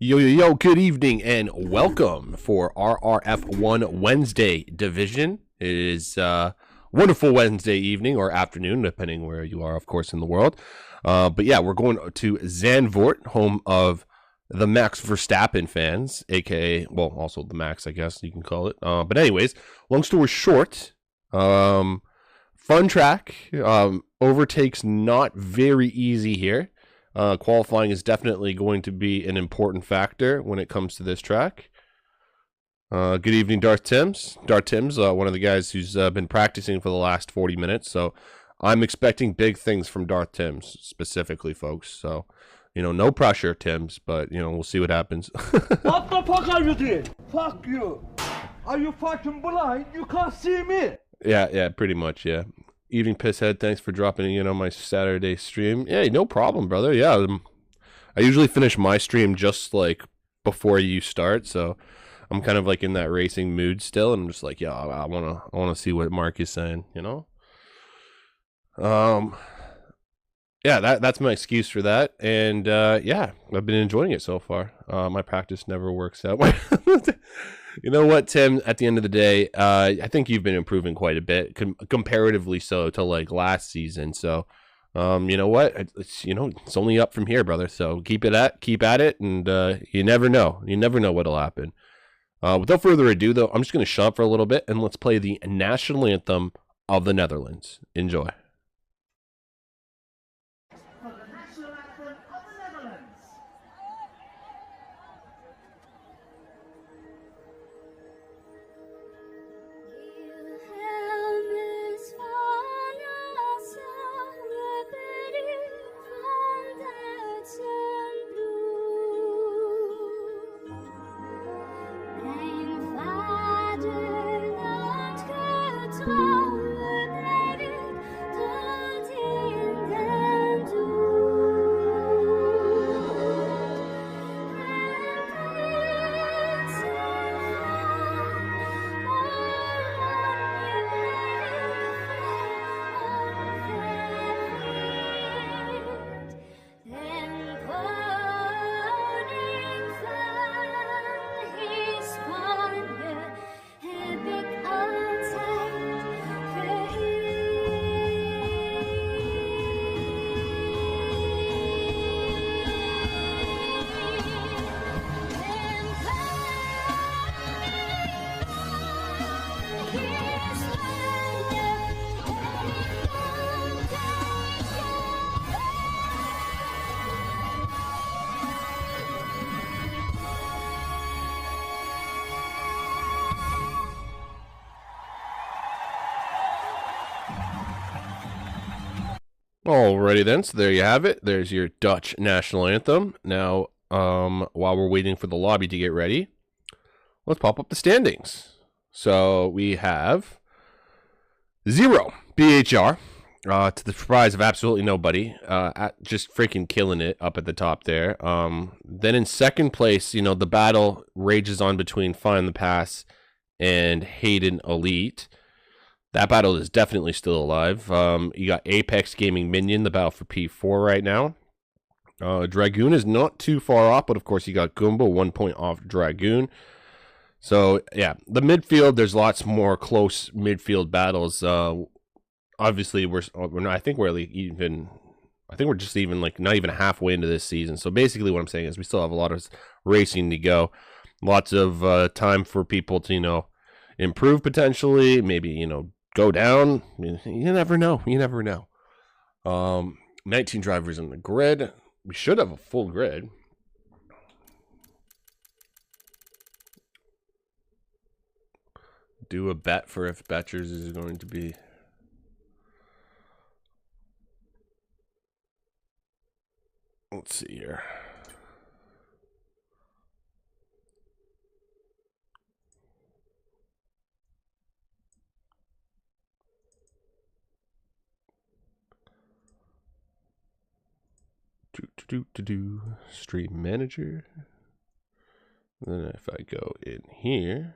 Yo, yo, yo, good evening and welcome for RRF1 Wednesday division. It is wonderful Wednesday evening or afternoon, depending where you are, of course, in the world. But yeah, we're going to Zandvoort, home of the Max Verstappen fans, aka, well, also the Max, I guess you can call it. But anyways, long story short, fun track. Overtakes not very easy here. Qualifying is definitely going to be an important factor when it comes to this track. Good evening, Darth Timms. Darth Timms, one of the guys who's been practicing for the last 40 minutes. So I'm expecting big things from Darth Timms specifically, folks. So, no pressure, Timms, but, we'll see what happens. What the fuck are you doing? Fuck you. Are you fucking blind? You can't see me. Yeah, pretty much, yeah. Evening Pisshead, thanks for dropping in on my Saturday stream. Yeah, no problem, brother. Yeah, I usually finish my stream just like before you start, so I'm kind of like in that racing mood still, and I'm just like, yeah, I wanna see what Mark is saying, Yeah, that's my excuse for that, and yeah, I've been enjoying it so far. My practice never works out. You know what, Tim? At the end of the day, I think you've been improving quite a bit, comparatively so to like last season. So, you know what? It's only up from here, brother. So keep at it, and you never know. You never know what'll happen. Without further ado, though, I'm just going to shop for a little bit, and let's play the national anthem of the Netherlands. Enjoy. Alrighty then, so there you have it. There's your Dutch national anthem. Now, while we're waiting for the lobby to get ready, let's pop up the standings. So we have 0 BHR, to the surprise of absolutely nobody, just freaking killing it up at the top there. Then in second place, the battle rages on between Find the Pass and Hayden Elite. That battle is definitely still alive. You got Apex Gaming Minion, the battle for P4 right now. Dragoon is not too far off, but of course you got Goomba, 1 point off Dragoon. So yeah, the midfield, there's lots more close midfield battles. Obviously, we're not. I think we're just even like not even halfway into this season. So basically, what I'm saying is we still have a lot of racing to go. Lots of time for people to improve potentially. Maybe go down. You never know. 19 drivers in the grid. We should have a full grid. Do a bet for if Betchers is going to be. Let's see here. Stream manager. Then if I go in here,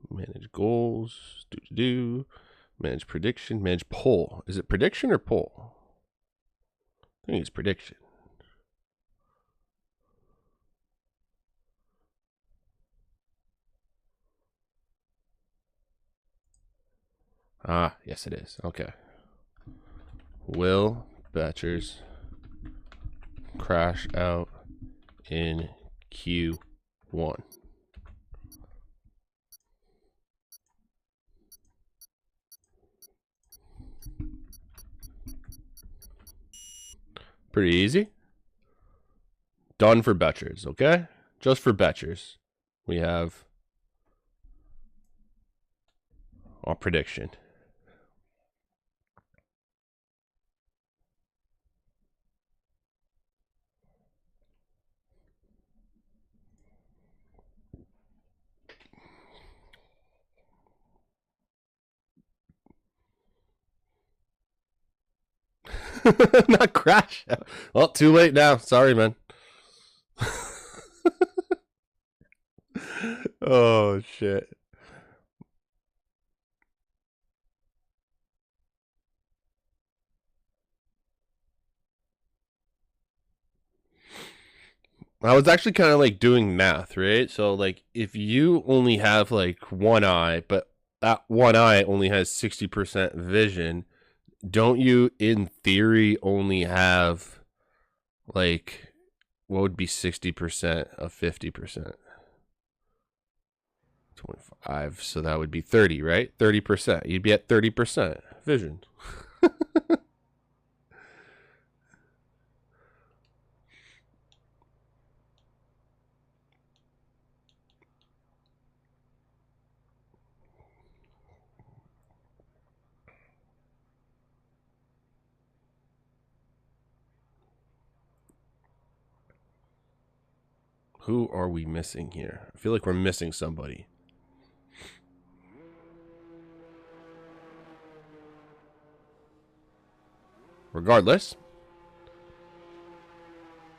manage goals, manage prediction, manage poll. Is it prediction or poll? I think it's prediction. Ah, yes it is. Okay. Will Betchers crash out in Q1? Pretty easy. Done for Betchers, okay? Just for Betchers. We have our prediction. Not crash. Well, too late now. Sorry, man. Oh, shit. I was actually kind of like doing math, right? So, like, if you only have like one eye, but that one eye only has 60% vision, don't you, in theory, only have like what would be 60% of 50%? 25. So that would be 30, right? 30%. You'd be at 30% vision. Who are we missing here? I feel like we're missing somebody. Regardless,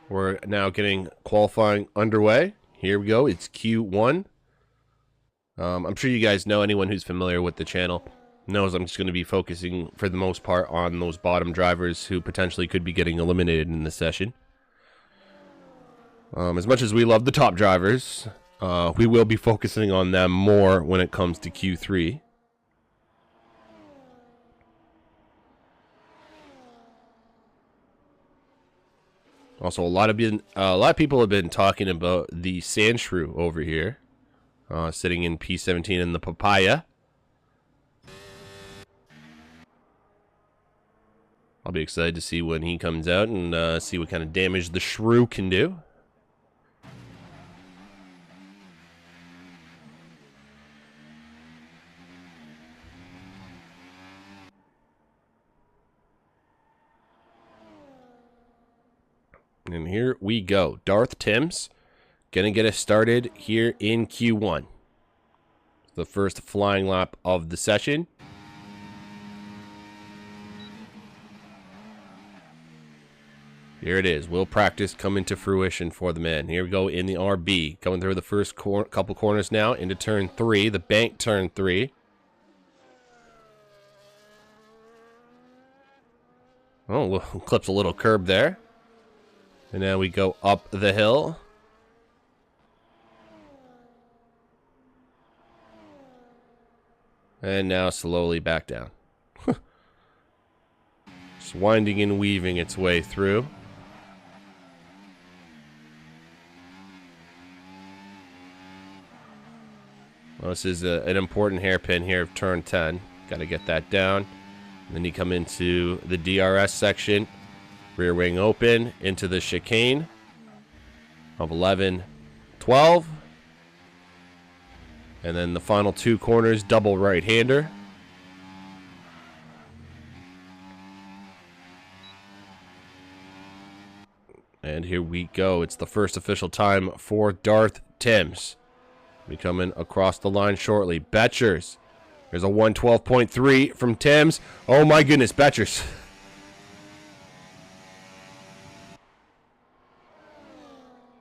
we're now getting qualifying underway. Here we go. It's Q1. I'm sure you guys know, anyone who's familiar with the channel knows I'm just going to be focusing for the most part on those bottom drivers who potentially could be getting eliminated in this session. As much as we love the top drivers, we will be focusing on them more when it comes to Q3. Also, a lot of people have been talking about the sand shrew over here, sitting in P17 in the papaya. I'll be excited to see when he comes out and see what kind of damage the shrew can do. And here we go. Darth Timms gonna get us started here in Q1. The first flying lap of the session. Here it is. Will practice coming to fruition for the man. Here we go in the RB. Going through the first couple corners now into turn 3. The bank turn 3. Oh, clips a little curb there. And now we go up the hill. And now slowly back down. Just winding and weaving its way through. Well, this is an important hairpin here of turn 10. Got to get that down. And then you come into the DRS section. Rear wing open into the chicane of 11, 12. And then the final two corners, double right-hander. And here we go. It's the first official time for Darth Timms. Be coming across the line shortly. Betchers. There's a 112.3 from Timms. Oh my goodness, Betchers.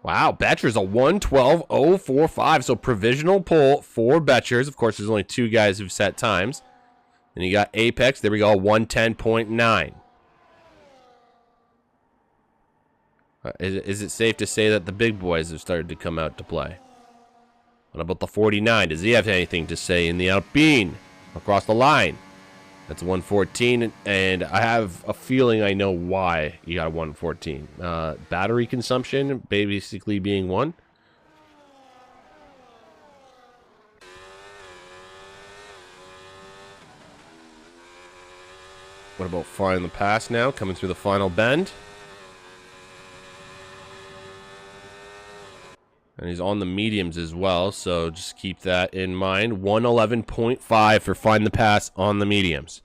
Wow, Betchers a 112.045. So provisional pull for Betchers. Of course, there's only two guys who've set times. And you got Apex. There we go, 110.9. Is it safe to say that the big boys have started to come out to play? What about the 49? Does he have anything to say in the Alpine? Across the line. That's 114, and I have a feeling I know why you got a 114. Battery consumption basically being one. What about flying the pass now, coming through the final bend? And he's on the mediums as well, so just keep that in mind. 111.5 for find the pass on the mediums.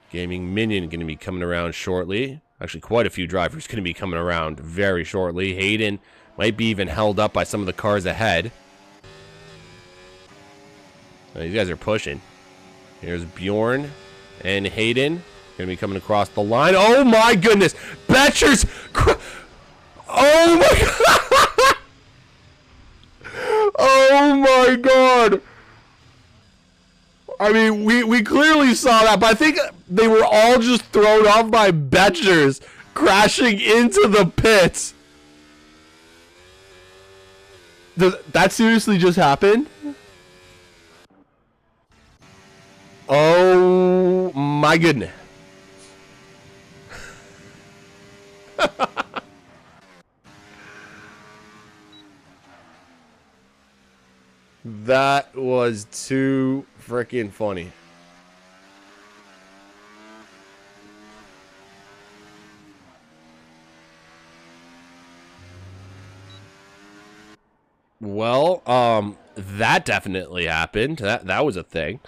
Gaming Minion going to be coming around shortly. Actually, quite a few drivers going to be coming around very shortly. Hayden might be even held up by some of the cars ahead. These guys are pushing. Here's Bjorn and Hayden. Going to be coming across the line. Oh my goodness! Betcher's... Oh my god! Oh my god! I mean, we clearly saw that, but I think they were all just thrown off by Betchers crashing into the pits. Did that seriously just happen? Oh my goodness. That was too freaking funny. Well, that definitely happened. That was a thing.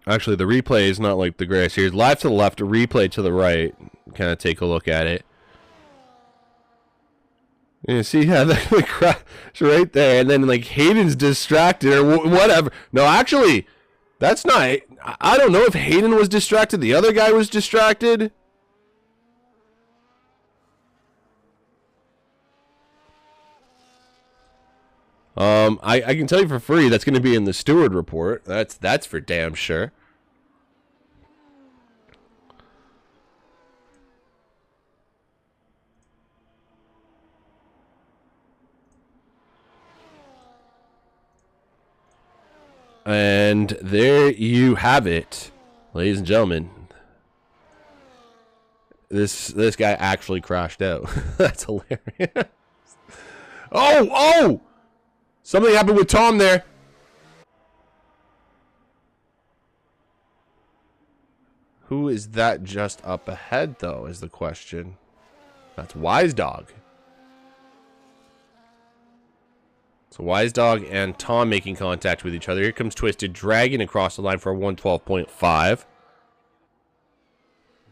Actually, the replay is not like the greatest. Here's live to the left, a replay to the right. Kind of take a look at it. You see how that crash right there, and then like Hayden's distracted or whatever. No, actually, that's not. I don't know if Hayden was distracted. The other guy was distracted. I can tell you for free that's going to be in the steward report. That's for damn sure. And there you have it, ladies and gentlemen. This guy actually crashed out. That's hilarious. Oh! Something happened with Tom there. Who is that just up ahead, though, is the question. That's Wise Dog. So Wise Dog and Tom making contact with each other. Here comes Twisted Dragon across the line for a 112.5.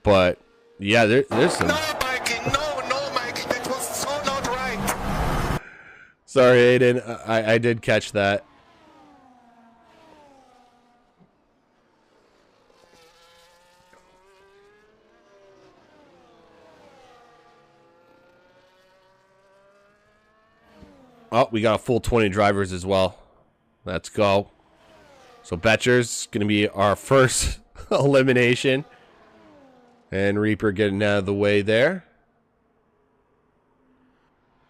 But, yeah, there's some... No, Mikey, no, Mikey, that was so not right. Sorry, Aiden. I did catch that. Oh, we got a full 20 drivers as well. Let's go. So Betcher's going to be our first elimination. And Reaper getting out of the way there.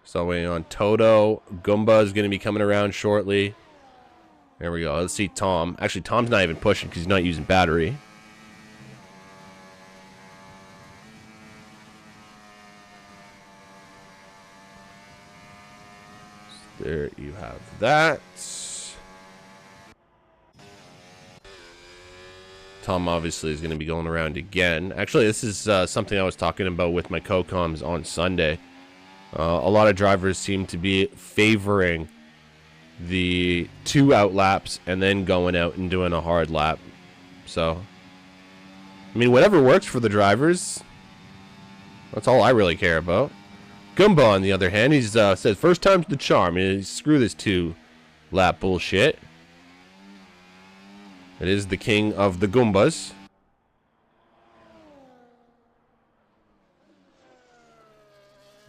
So waiting on Toto. Goomba is going to be coming around shortly. There we go. Let's see Tom. Actually, Tom's not even pushing because he's not using battery. There you have that. Tom obviously is going to be going around again. Actually, this is something I was talking about with my co-coms on Sunday. A lot of drivers seem to be favoring the 2 out laps and then going out and doing a hard lap. So, I mean, whatever works for the drivers. That's all I really care about. Goomba, on the other hand, he's says first time's the charm. Screw this 2 lap bullshit. It is the king of the Goombas.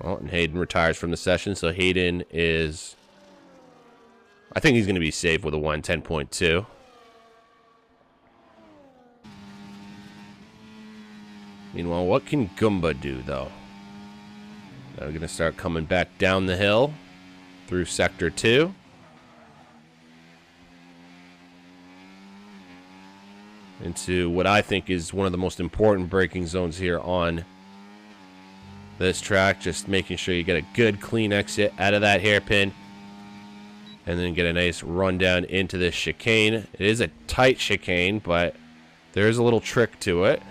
Well, and Hayden retires from the session, so Hayden is... I think he's going to be safe with a 110.2. Meanwhile, what can Goomba do, though? Now we're going to start coming back down the hill through Sector 2. into what I think is one of the most important braking zones here on this track. Just making sure you get a good clean exit out of that hairpin and then get a nice run down into this chicane. It is a tight chicane, but there's a little trick to it.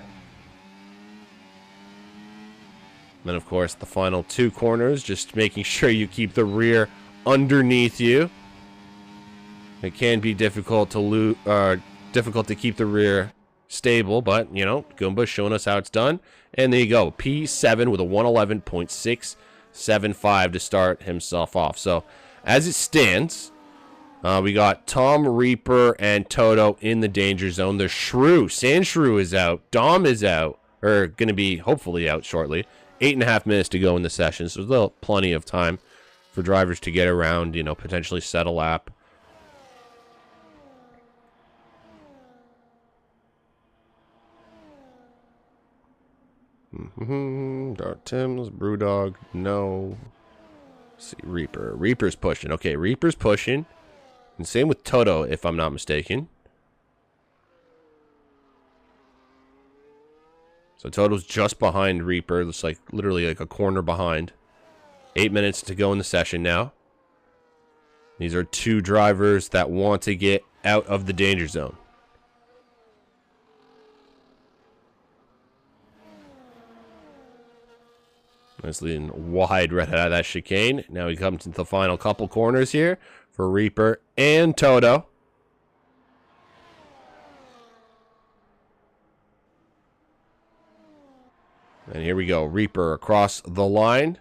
And then, of course, the final 2 corners, just making sure you keep the rear underneath you. It can be difficult to keep the rear stable, but, you know, Goomba's showing us how it's done. And there you go, P7 with a 111.675 to start himself off. So, as it stands, we got Tom, Reaper, and Toto in the danger zone. The Sand Shrew is out. Dom is out, or going to be hopefully out shortly. 8.5 minutes to go in the session, so there's still plenty of time for drivers to get around, you know, potentially set a lap. Dark Tim's, Brewdog, no. Let's see, Reaper. Reaper's pushing. Okay, Reaper's pushing. And same with Toto, if I'm not mistaken. So Toto's just behind Reaper. Looks like literally like a corner behind. 8 minutes to go in the session now. These are 2 drivers that want to get out of the danger zone. Nicely and wide right out of that chicane. Now we come to the final couple corners here for Reaper and Toto. And here we go. Reaper across the line.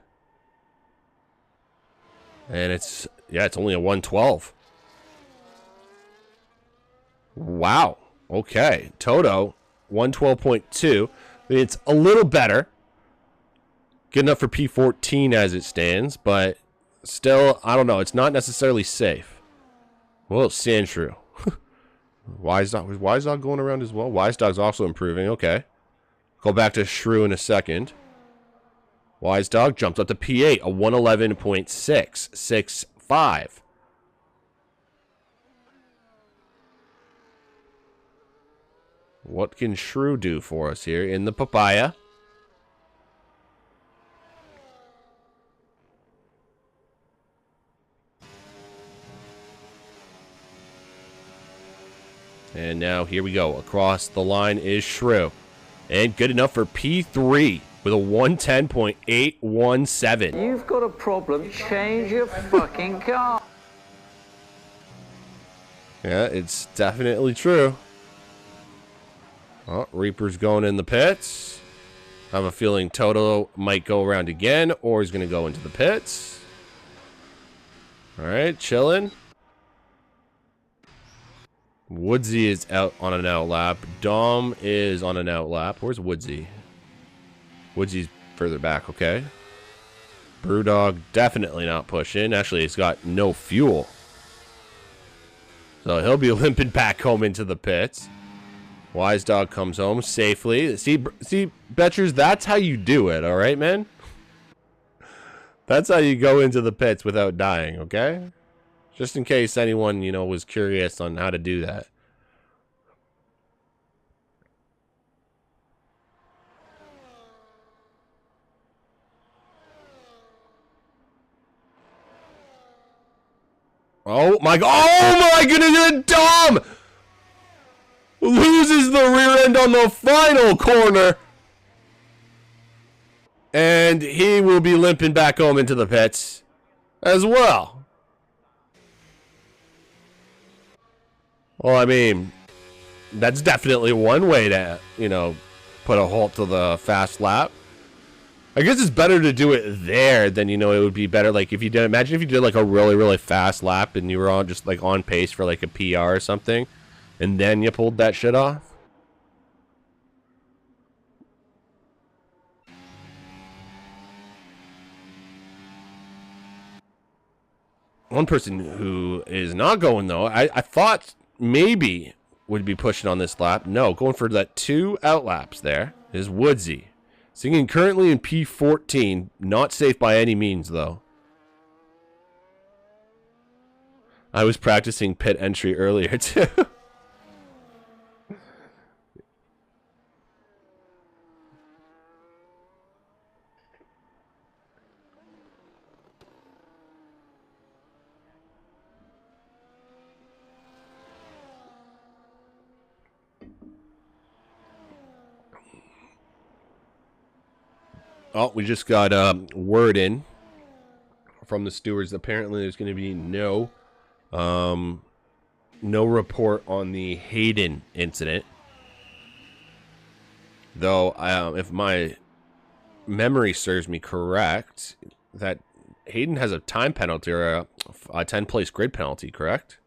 And it's only a 112. Wow. Okay. Toto, 112.2. It's a little better. Good enough for P14 as it stands, but still, I don't know. It's not necessarily safe. Well, it's Sand Shrew. Wise Dog going around as well. Wise Dog's also improving. Okay. Go back to Shrew in a second. Wise Dog jumped up to P8, a 111.665. What can Shrew do for us here in the papaya? And now here we go. Across the line is Shrew. And good enough for P3 with a 110.817. You've got a problem. Change your fucking car. Yeah, it's definitely true. Oh, Reaper's going in the pits. I have a feeling Toto might go around again, or he's going to go into the pits. All right, chilling. Woodsy is out on an outlap. Dom is on an outlap. Where's Woodsy? Woodsy's further back, okay. Brewdog definitely not pushing. Actually, he's got no fuel. So he'll be limping back home into the pits. Wise Dog comes home safely. See, Betchers, that's how you do it, all right, man? That's how you go into the pits without dying, okay? Just in case anyone, you know, was curious on how to do that. Oh my goodness, Dom loses the rear end on the final corner. And he will be limping back home into the pits as well. Well, I mean, that's definitely one way to, you know, put a halt to the fast lap. I guess it's better to do it there than, you know, it would be better, like, if you did, imagine if you did, like, a really, really fast lap and you were on, just, like, on pace for, like, a PR or something, and then you pulled that shit off. One person who is not going, though, I thought maybe would be pushing on this lap. No, going for that 2 outlaps there is Woodsy. Singing currently in P14. Not safe by any means, though. I was practicing pit entry earlier, too. Oh, we just got word in from the stewards. Apparently, there's going to be no report on the Hayden incident. Though, if my memory serves me correct, that Hayden has a time penalty or a 10-place grid penalty, correct?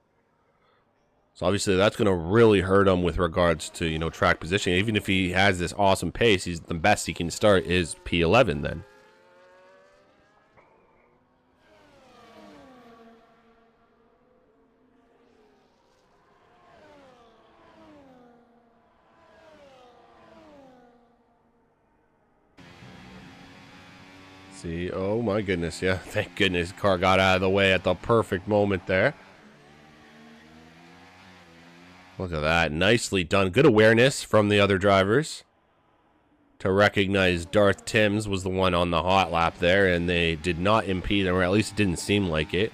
So obviously that's going to really hurt him with regards to, you know, track position. Even if he has this awesome pace, he's the best he can start is P11 then. See, oh my goodness, yeah, thank goodness car got out of the way at the perfect moment there. Look at that, nicely done. Good awareness from the other drivers to recognize Darth Timms was the one on the hot lap there, and they did not impede him, or at least it didn't seem like it.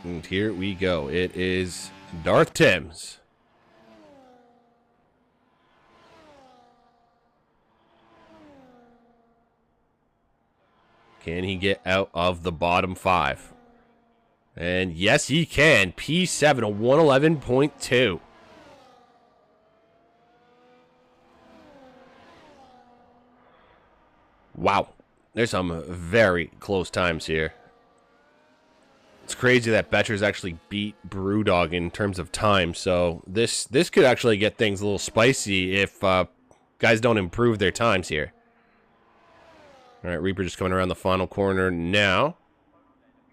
And here we go. It is Darth Timms. Can he get out of the bottom 5? And yes, he can. P7, a 111.2. Wow. There's some very close times here. It's crazy that Betcher's actually beat Brewdog in terms of time. So this could actually get things a little spicy if guys don't improve their times here. All right, Reaper just coming around the final corner now.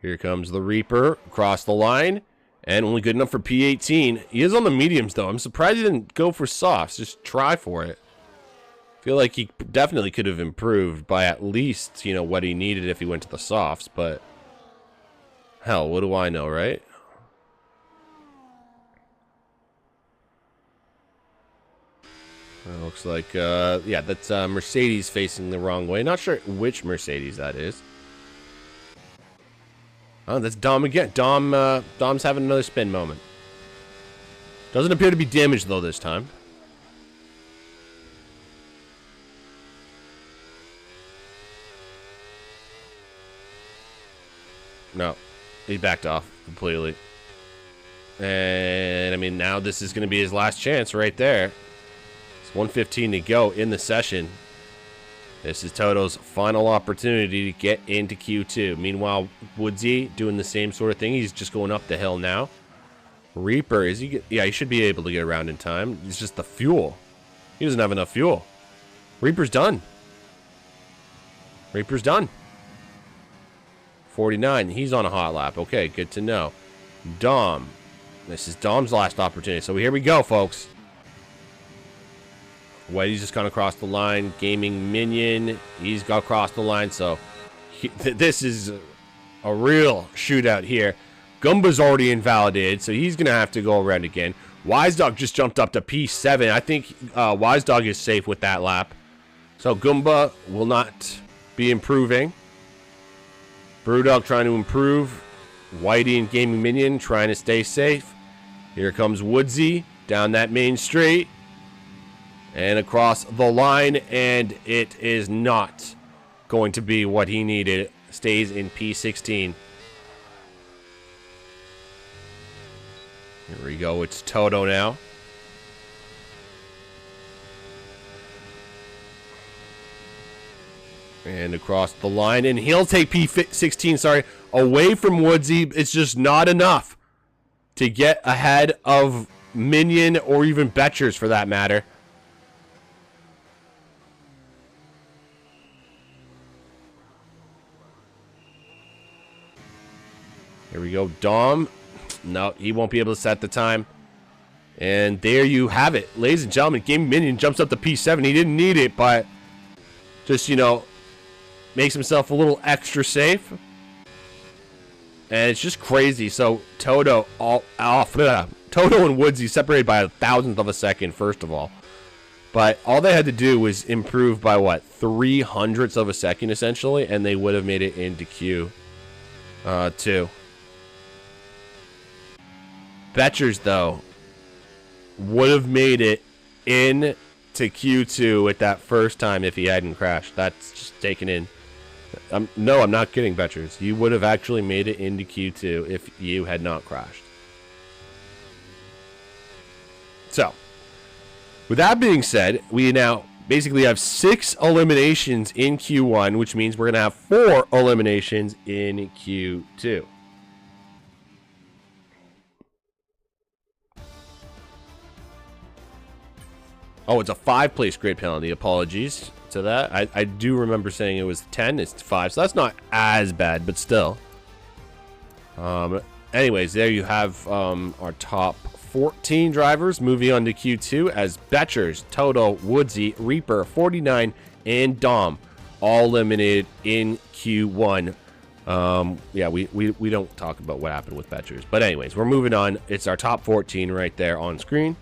Here comes the Reaper across the line, and only good enough for P18. He is on the mediums, though. I'm surprised he didn't go for softs. Just try for it. Feel like he definitely could have improved by at least, you know, what he needed if he went to the softs, but hell, what do I know, right? It looks like, yeah, that's Mercedes facing the wrong way. Not sure which Mercedes that is. Oh, that's Dom again. Dom's having another spin moment. Doesn't appear to be damaged, though, this time. No, he backed off completely. And, I mean, now this is going to be his last chance right there. 1:15 to go in the session. This is Toto's final opportunity to get into Q2. Meanwhile, Woodsy doing the same sort of thing. He's just going up the hill now. Reaper, is he? Yeah, he should be able to get around in time. It's just the fuel. He doesn't have enough fuel. Reaper's done. Reaper's done. 49. He's on a hot lap. Okay, good to know. Dom. This is Dom's last opportunity. So here we go, folks. Whitey's just gone across the line. Gaming Minion, he's got across the line. So this is a real shootout here. Goomba's already invalidated, so he's going to have to go around again. Wise Dog just jumped up to P7. I think Wise Dog is safe with that lap. So Goomba will not be improving. Brewdog trying to improve. Whitey and Gaming Minion trying to stay safe. Here comes Woodsy down that main straight. And across the line, and it is not going to be what he needed. Stays in P16. Here we go. It's Toto now. And across the line, and he'll take P16, sorry, away from Woodsy. It's just not enough to get ahead of Minion or even Betchers for that matter. Here we go. Dom. No, he won't be able to set the time. And there you have it. Ladies and gentlemen, Game Minion jumps up to P7. He didn't need it, but just, you know, makes himself a little extra safe. And it's just crazy. So Toto Toto and Woodsy separated by 1,000th of a second, first of all. But all they had to do was improve by, what, 300ths of a second, essentially, and they would have made it into Q2. Betchers, though, would have made it in to Q2 at that first time if he hadn't crashed. That's just taken in. No, I'm not kidding, Betchers. You would have actually made it into Q2 if you had not crashed. So, with that being said, we now basically have 6 eliminations in Q1, which means we're going to have 4 eliminations in Q2. Oh, it's a 5-place grid penalty. Apologies to that. I do remember saying it was 10. It's 5, so that's not as bad, but still. Anyways, there you have our top 14 drivers. Moving on to Q2 as Betchers, Toto, Woodsy, Reaper, 49, and Dom all eliminated in Q1. Yeah, we don't talk about what happened with Betchers. But anyways, we're moving on. It's our top 14 right there on screen.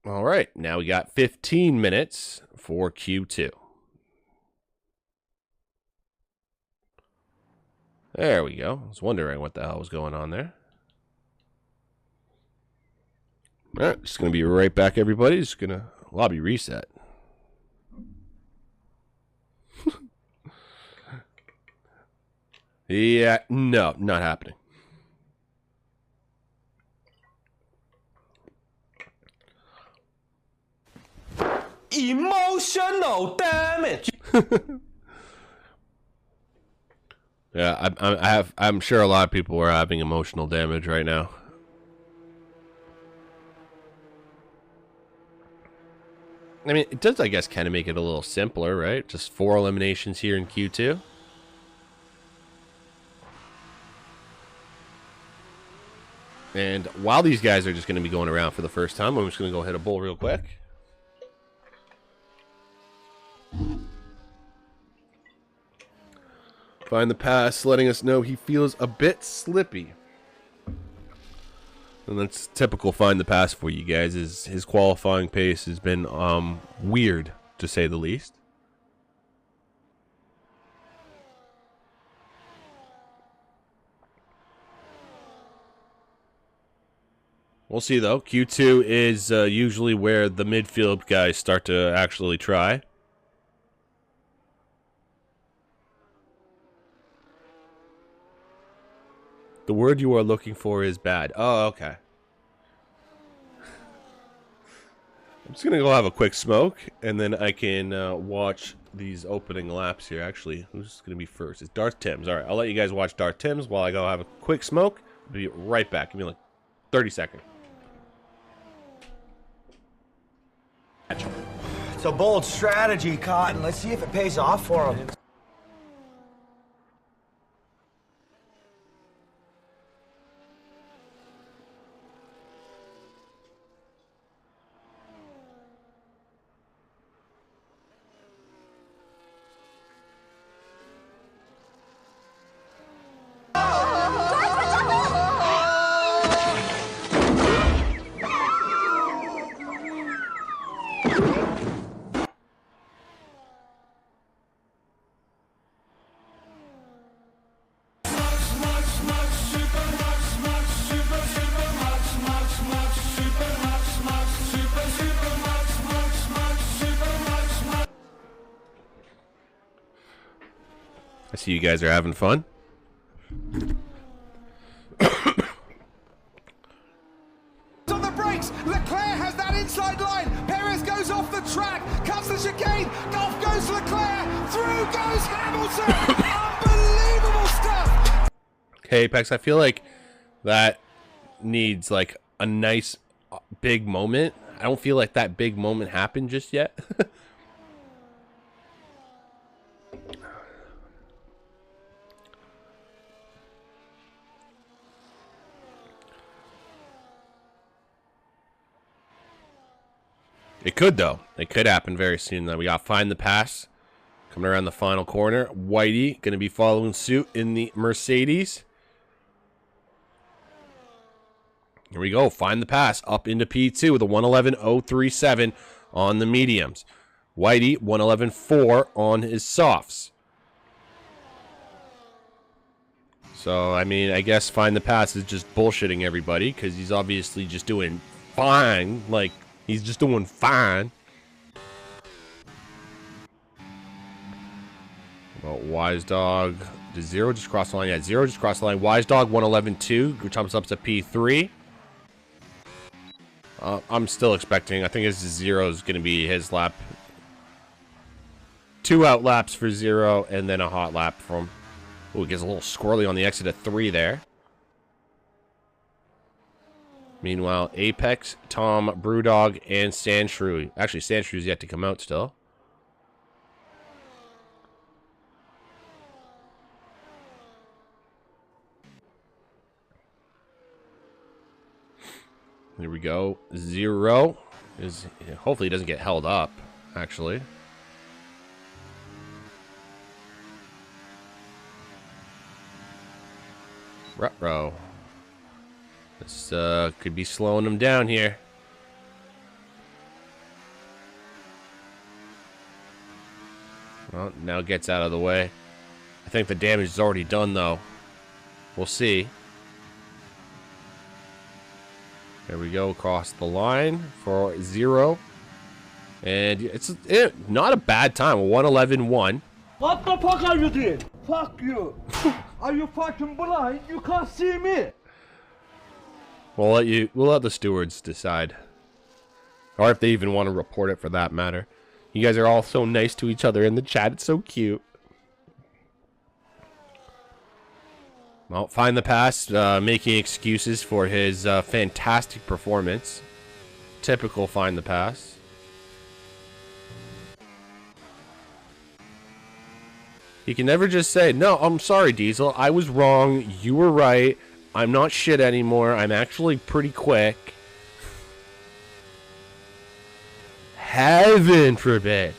All right, now we got 15 minutes for Q2. There we go. I was wondering what the hell was going on there. All right, just going to be right back, everybody. Just going to lobby reset. Yeah, no, not happening. Emotional damage. Yeah, I'm sure a lot of people are having emotional damage right now. I mean, it does, I guess, kind of make it a little simpler, right? Just 4 eliminations here in Q2. And while these guys are just going to be going around for the first time, I'm just going to go hit a bull real quick. Find the pass, letting us know he feels a bit slippy. And that's typical Find the Pass for you guys. His qualifying pace has been weird, to say the least. We'll see, though. Q2 is usually where the midfield guys start to actually try. The word you are looking for is bad. Oh, okay. I'm just going to go have a quick smoke, and then I can watch these opening laps here. Actually, who's going to be first? It's Darth Timms. All right, I'll let you guys watch Darth Timms while I go have a quick smoke. I'll be right back. Give me like 30 seconds. It's a bold strategy, Cotton. Let's see if it pays off for him. I see you guys are having fun. On the brakes, Leclerc has that inside line. Perez goes off the track, cuts the chicane. Off goes Leclerc, through goes Hamilton. Unbelievable stuff. Okay, Apex, I feel like that needs like a nice big moment. I don't feel like that big moment happened just yet. It could, though. It could happen very soon. We got Find the Pass coming around the final corner. Whitey going to be following suit in the Mercedes. Here we go. Find the pass up into P2 with a 111.037 on the mediums. Whitey, 111.4 on his softs. So, I mean, I guess find the pass is just bullshitting everybody because he's obviously just doing fine. Like, he's just doing fine. Well, Wise Dog, does Zero just cross the line? Yeah, Zero just crossed the line. Wise Dog, 111.2, which jumps up to P3. I'm still expecting, I think this is Zero's going to be his lap. 2 out laps for Zero, and then a hot lap from... Ooh, it gets a little squirrely on the exit at 3 there. Meanwhile, Apex, Tom, Brewdog, and Sandshrew. Actually, Sandshrew's yet to come out still. Here we go. Zero is... Hopefully he doesn't get held up, actually. Ruh-roh. This could be slowing him down here. Well, now gets out of the way. I think the damage is already done, though. We'll see. There we go, across the line for Zero. And it's not a bad time, 111.1. What the fuck are you doing? Fuck you. Are you fucking blind? You can't see me. We'll let the stewards decide. Or if they even want to report it for that matter. You guys are all so nice to each other in the chat. It's so cute. Well, find the pass, making excuses for his fantastic performance. Typical find the pass. You can never just say, no, I'm sorry, Diesel. I was wrong. You were right. I'm not shit anymore. I'm actually pretty quick. Heaven forbid.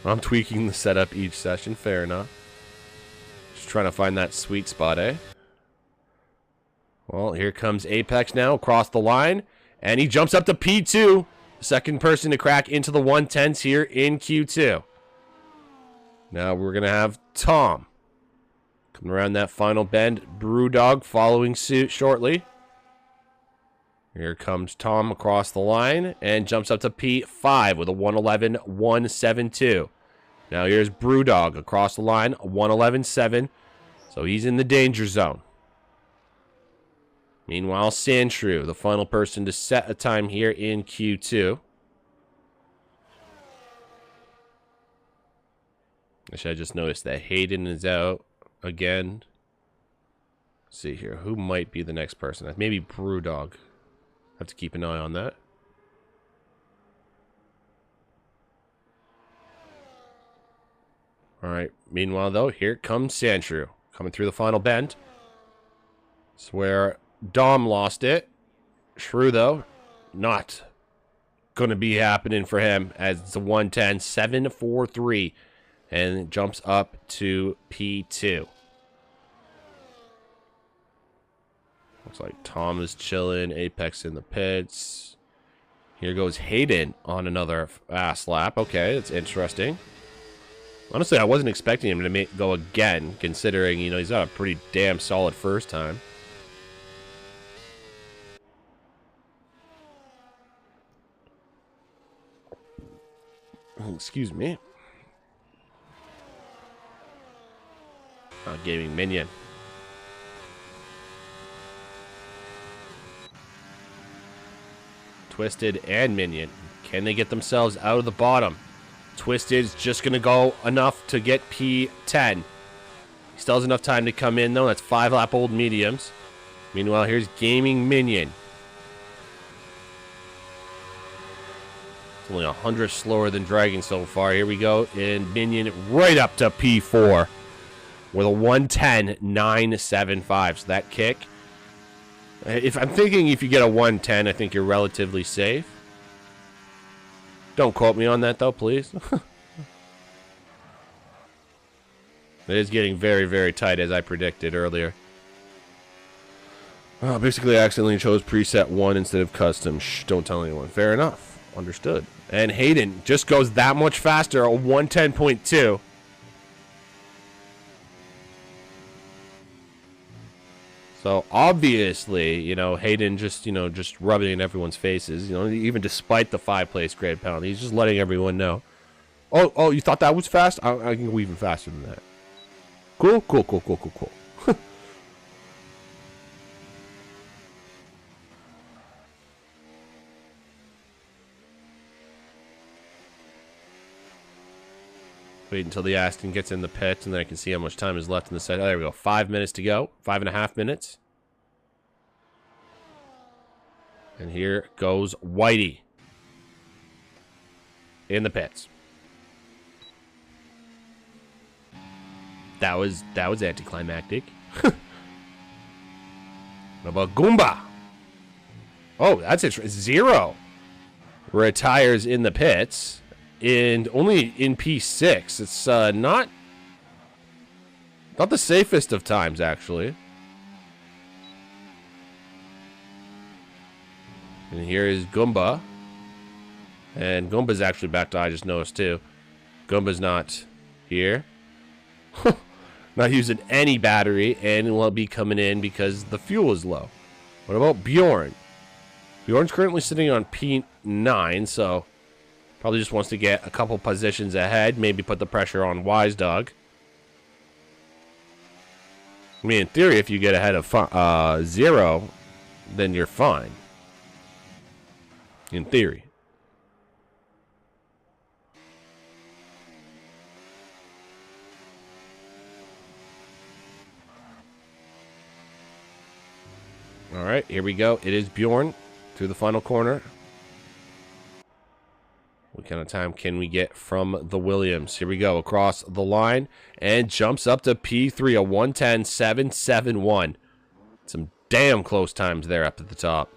I'm tweaking the setup each session. Fair enough. Just trying to find that sweet spot, eh? Well, here comes Apex now across the line. And he jumps up to P2. Second person to crack into the 110s here in Q2. Now we're going to have Tom coming around that final bend. Brewdog following suit shortly. Here comes Tom across the line and jumps up to P5 with a 111.172. Now here's Brewdog across the line, 111.7. So he's in the danger zone. Meanwhile, Sandshrew, the final person to set a time here in Q2. Actually, I just noticed that Hayden is out again. Let's see here. Who might be the next person? Maybe Brewdog. Have to keep an eye on that. Alright, meanwhile though, here comes Sandshrew. Coming through the final bend. It's where Dom lost it. Shrew though, not going to be happening for him as it's a 110, 743. And it jumps up to P2. Looks like Tom is chilling. Apex in the pits. Here goes Hayden on another fast lap. Okay, that's interesting. Honestly, I wasn't expecting him to go again, considering, you know, he's got a pretty damn solid first time. Excuse me. Gaming Minion. Twisted and Minion. Can they get themselves out of the bottom? Twisted's just going to go enough to get P10. He still has enough time to come in, though. That's 5 lap old mediums. Meanwhile, here's Gaming Minion. It's only 100 slower than Dragon so far. Here we go. And Minion right up to P4 with a 110.975. So that kick. I'm thinking if you get a 110, I think you're relatively safe. Don't quote me on that, though, please. It is getting very, very tight, as I predicted earlier. Basically, I accidentally chose preset 1 instead of custom. Shh, don't tell anyone. Fair enough. Understood. And Hayden just goes that much faster, a 110.2. So, obviously, you know, Hayden just, you know, just rubbing it in everyone's faces. You know, even despite the 5-place grade penalty, he's just letting everyone know. Oh, you thought that was fast? I can go even faster than that. Cool. Wait until the Aston gets in the pits, and then I can see how much time is left in the set. Oh, there we go. 5 minutes to go. 5.5 minutes. And here goes Whitey in the pits. That was anticlimactic. What about Goomba? Oh, that's it. 0 retires in the pits, and only in P6. It's not the safest of times, actually. And here is Goomba, and Goomba's actually back to I just noticed too. Goomba's not here. Not using any battery, and will be coming in because the fuel is low. What about Bjorn? Bjorn's currently sitting on P9, so probably just wants to get a couple positions ahead, maybe put the pressure on Wise Dog. I mean, in theory, if you get ahead of 0, then you're fine. In theory. All right, here we go. It is Bjorn through the final corner. What kind of time can we get from the Williams? Here we go, across the line, and jumps up to P3, a 110.771. Some damn close times there up at the top.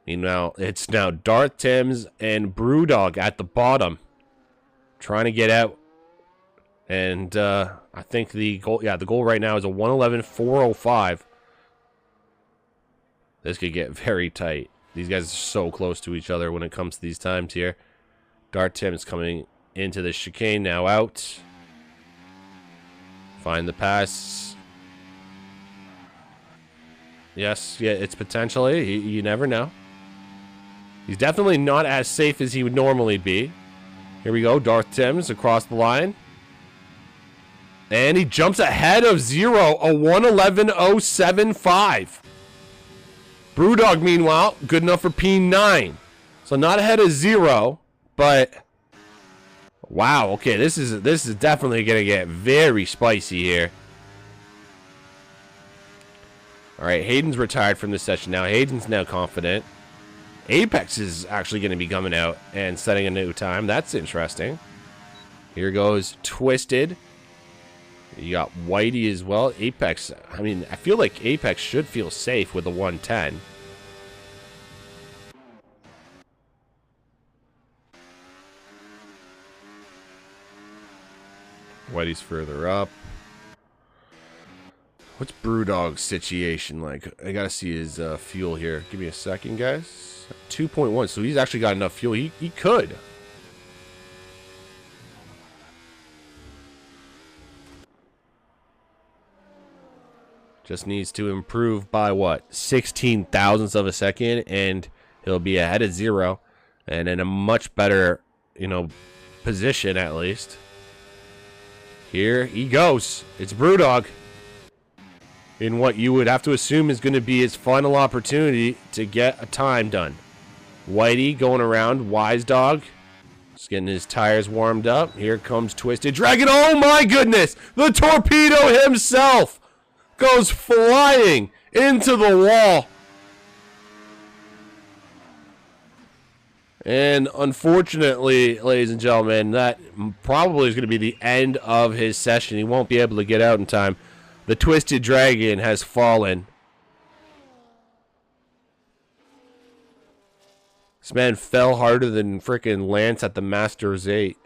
Meanwhile, it's now Darth Timms and Brewdog at the bottom, trying to get out. And I think the goal, the goal right now is a 111.405. This could get very tight. These guys are so close to each other when it comes to these times here. Darth Timms coming into the chicane, now out. Find the pass. Yes, yeah, it's potentially. You never know. He's definitely not as safe as he would normally be. Here we go, Darth Timms across the line. And he jumps ahead of 0, a 111.075. Brewdog, meanwhile, good enough for P9. So not ahead of 0, but wow, okay, this is definitely gonna get very spicy here. Alright, Hayden's retired from this session now. Hayden's now confident. Apex is actually going to be coming out and setting a new time. That's interesting. Here goes Twisted. You got Whitey as well. Apex, I mean, I feel like Apex should feel safe with a 110. Whitey's further up. What's Brewdog's situation like? I gotta see his fuel here. Give me a second, guys. 2.1, so he's actually got enough fuel. He could. Just needs to improve by what? 16 thousandths of a second, and he'll be ahead of 0, and in a much better, you know, position at least. Here he goes. It's Brewdog. In what you would have to assume is going to be his final opportunity to get a time done. Whitey going around, Wise Dog, just getting his tires warmed up. Here comes Twisted Dragon. Oh my goodness! The torpedo himself goes flying into the wall. And unfortunately, ladies and gentlemen, that probably is going to be the end of his session. He won't be able to get out in time. The Twisted Dragon has fallen. This man fell harder than frickin' Lance at the Masters 8.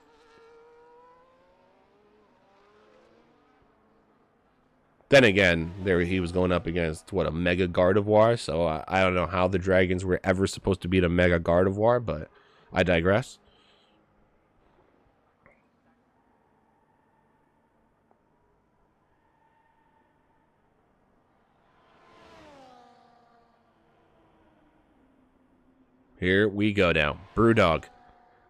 Then again, there he was going up against, what, a Mega Gardevoir? So I don't know how the Dragons were ever supposed to beat a Mega Gardevoir, but I digress. Here we go now. Brewdog.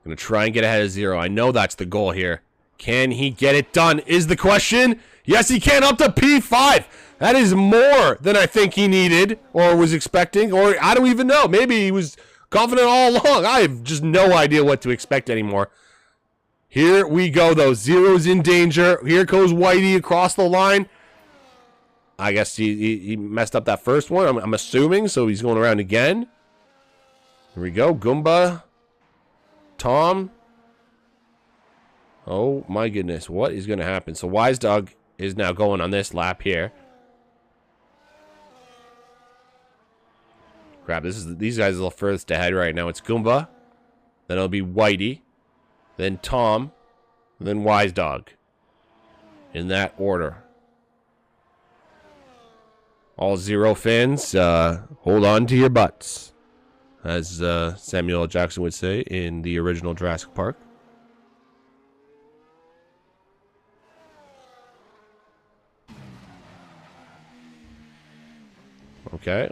Gonna try and get ahead of Zero. I know that's the goal here. Can he get it done is the question. Yes, he can, up to P5. That is more than I think he needed or was expecting, or I don't even know. Maybe he was confident all along. I have just no idea what to expect anymore. Here we go, though. Zero's in danger. Here goes Whitey across the line. I guess he messed up that first one, I'm assuming, so he's going around again. Here we go. Goomba. Tom. Oh, my goodness. What is going to happen? So, Wise Dog is now going on this lap here. Crap, these guys are the furthest ahead right now. It's Goomba. Then it'll be Whitey. Then Tom. Then Wise Dog. In that order. All Zero fans, hold on to your butts. As Samuel L. Jackson would say in the original Jurassic Park. Okay.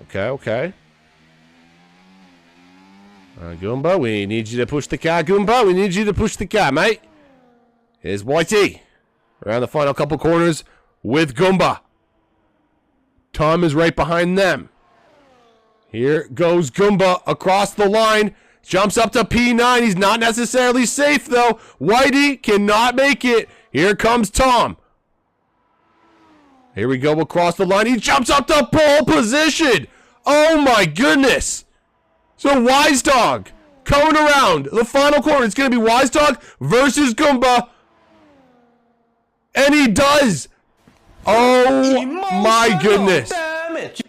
Goomba, we need you to push the car. Goomba, we need you to push the car, mate. Here's Whitey. Around the final couple corners with Goomba. Tom is right behind them. Here goes Goomba across the line. Jumps up to P9. He's not necessarily safe, though. Whitey cannot make it. Here comes Tom. Here we go across the line. He jumps up to pole position. Oh, my goodness. So, Wise Dog coming around the final corner. It's going to be Wise Dog versus Goomba. And he does. Oh, my goodness. Damage.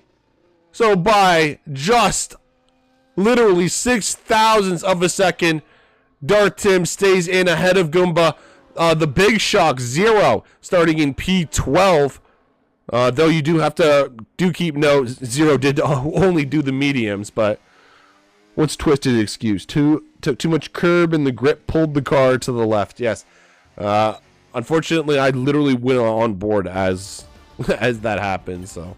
So by just literally 0.06 of a second, Darth Tim stays in ahead of Goomba. The big shock, Zero, starting in P12. Though you do have to keep note, Zero did only do the mediums, but what's Twisted excuse? Too much curb and the grip pulled the car to the left. Yes. Unfortunately, I literally went on board as that happened, so.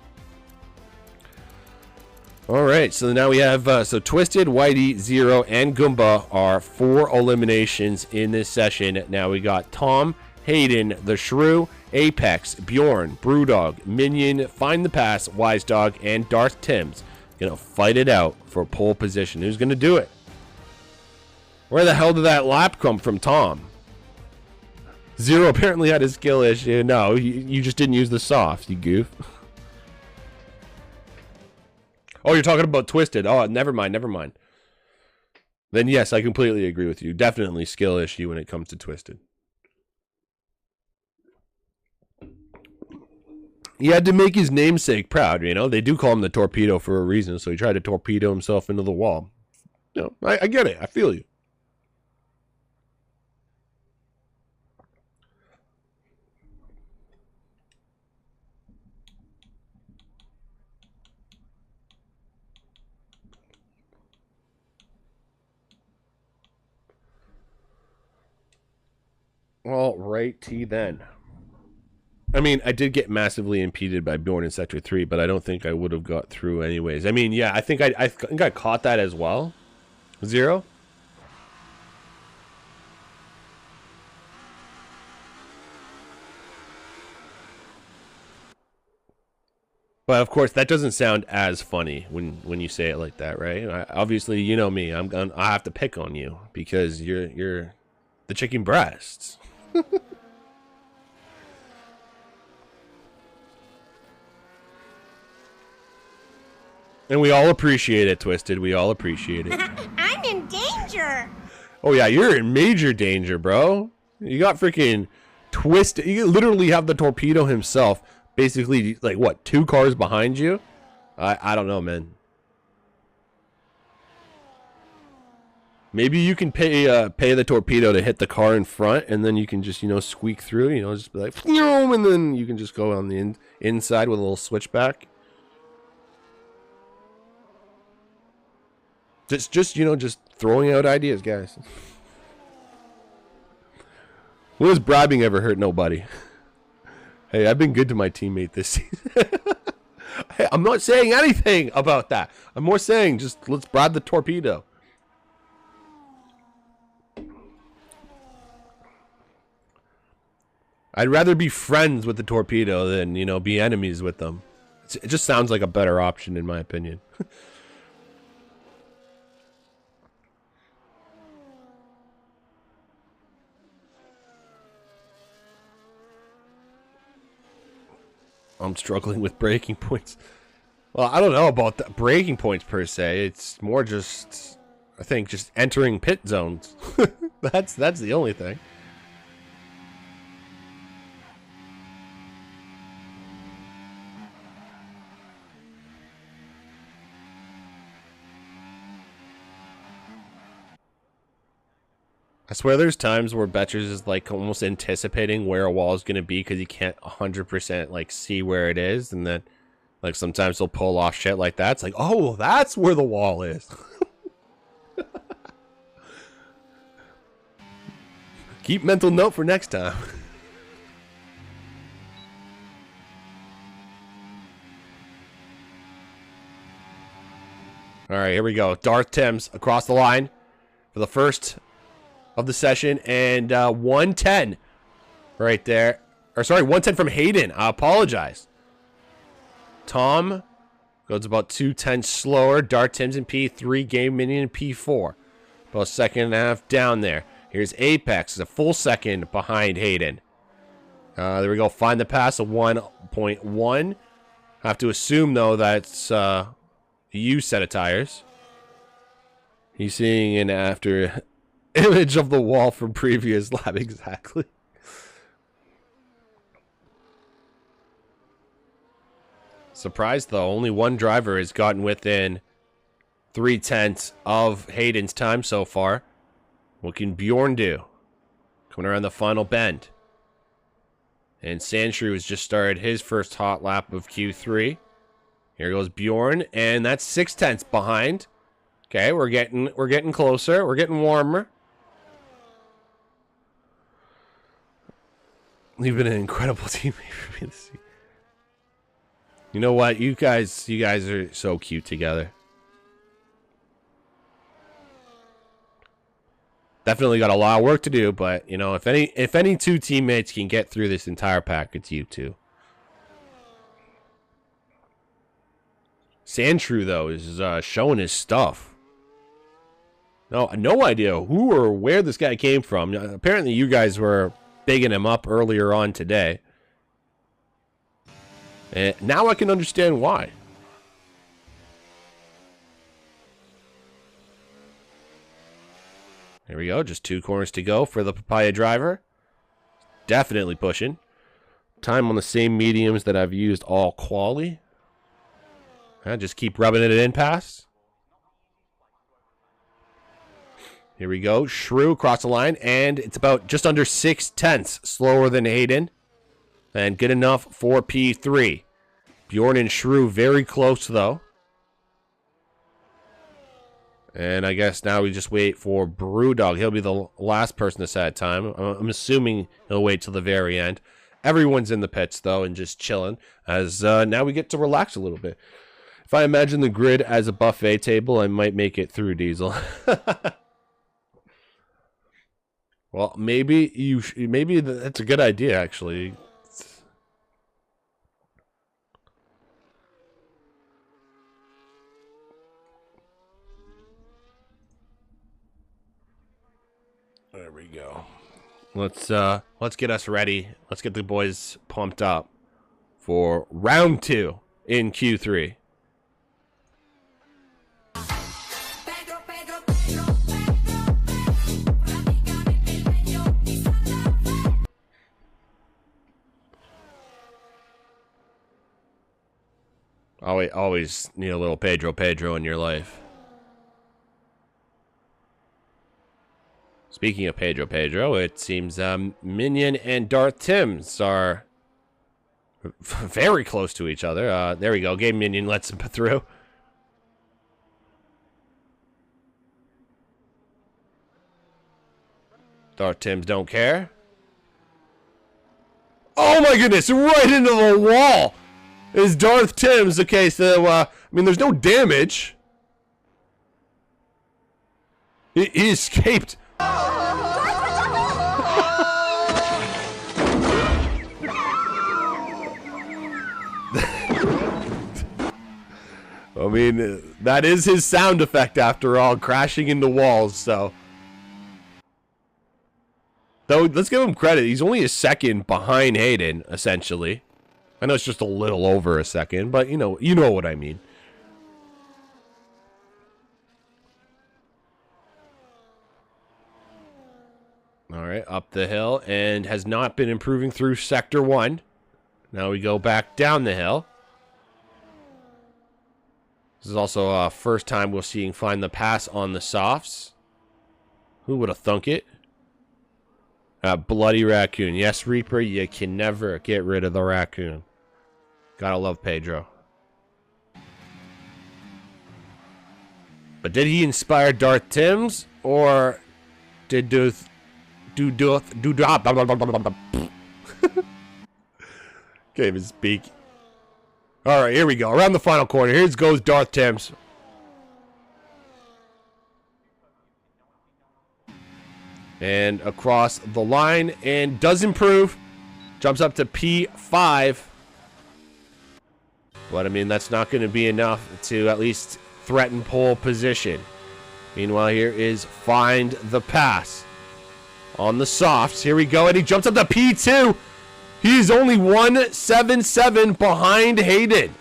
Alright, so now we have, so Twisted, Whitey, Zero, and Goomba are 4 eliminations in this session. Now we got Tom, Hayden, the Shrew, Apex, Bjorn, Brewdog, Minion, Find the Pass, Wise Dog, and Darth Tims. Gonna fight it out for pole position. Who's gonna do it? Where the hell did that lap come from, Tom? Zero apparently had a skill issue. No, you just didn't use the soft, you goof. Oh, you're talking about Twisted. Oh, never mind. Then yes, I completely agree with you. Definitely skill issue when it comes to Twisted. He had to make his namesake proud, you know. They do call him the torpedo for a reason, so he tried to torpedo himself into the wall. You know, I get it. I feel you. All righty then. I mean, I did get massively impeded by Bjorn in Sector 3, but I don't think I would have got through anyways. I mean, yeah, I think I caught that as well. Zero. But of course, that doesn't sound as funny when you say it like that, right? Obviously, you know me. I have to pick on you because you're the chicken breasts. And we all appreciate it, Twisted. We all appreciate it. I'm in danger. Oh yeah, you're in major danger, bro. You got freaking Twisted. You literally have the torpedo himself. Basically, like what, 2 cars behind you? I don't know, man. Maybe you can pay the torpedo to hit the car in front, and then you can just, you know, squeak through, you know, just be like, and then you can just go on the inside with a little switchback. Just you know, just throwing out ideas, guys. When has bribing ever hurt nobody? Hey, I've been good to my teammate this season. Hey, I'm not saying anything about that. I'm more saying just let's bribe the torpedo. I'd rather be friends with the torpedo than, you know, be enemies with them. It just sounds like a better option in my opinion. I'm struggling with breaking points. Well, I don't know about the breaking points per se. It's more just, I think, just entering pit zones. That's the only thing. I swear there's times where Betchers is like almost anticipating where a wall is going to be because he can't 100% like see where it is, and then like sometimes he'll pull off shit like that. It's like, oh, that's where the wall is. Keep mental note for next time. All right, here we go. Darth Timms across the line for the first of the session, and 110 right there. Or sorry, 110 from Hayden. I apologize. Tom goes about 210 slower. Darth Timms in P3, Game Minion in P4. About a second and a half down there. Here's Apex, a full second behind Hayden. There we go. Find the pass of 1.1. Have to assume though that's a used set of tires. He's seeing an after image of the wall from previous lap. Exactly. Surprised though, only one driver has gotten within 3/10 of Hayden's time so far. What can Bjorn do? Coming around the final bend. And Sandshrew has just started his first hot lap of Q3. Here goes Bjorn, and that's 0.6 behind. Okay, we're getting closer. We're getting warmer. You've been an incredible teammate for me to see. You know what? You guys are so cute together. Definitely got a lot of work to do, but you know, if any two teammates can get through this entire pack, it's you two. Sandshrew though is showing his stuff. No idea who or where this guy came from. Apparently, you guys were bigging him up earlier on today, and now I can understand why. There we go. Just 2 corners to go for the Papaya driver. Definitely pushing. Time on the same mediums that I've used all quali. Just keep rubbing it in pass. Here we go. Shrew across the line, and it's about just under 0.6 slower than Hayden. And good enough for P3. Bjorn and Shrew very close, though. And I guess now we just wait for Brewdog. He'll be the last person to set time. I'm assuming he'll wait till the very end. Everyone's in the pits, though, and just chilling. As now we get to relax a little bit. If I imagine the grid as a buffet table, I might make it through, Diesel. Well, maybe maybe that's a good idea, actually. There we go. Let's get us ready. Let's get the boys pumped up for round 2 in Q3. Always need a little Pedro in your life. Speaking of Pedro, it seems Minion and Darth Tims are very close to each other. There we go. Game Minion lets him through. Darth Tims don't care. Oh my goodness, right into the wall is Darth Tims. Okay, so, I mean, there's no damage. He escaped. I mean, that is his sound effect after all, crashing into walls, so. Though, let's give him credit. He's only a second behind Hayden, essentially. I know it's just a little over a second, but you know what I mean. All right, up the hill, and has not been improving through Sector 1. Now we go back down the hill. This is also first time we're seeing find the pass on the softs. Who would have thunk it? Bloody raccoon. Yes, Reaper, you can never get rid of the raccoon. Gotta love Pedro. But did he inspire Darth Tims, or did can't even speak. All right, here we go. Around the final corner. Here goes Darth Tims. And across the line, and does improve. Jumps up to P5. But, I mean, that's not going to be enough to at least threaten pole position. Meanwhile, here is Find the Pass. On the softs. Here we go, and he jumps up to P2. He's only 177 behind Hayden.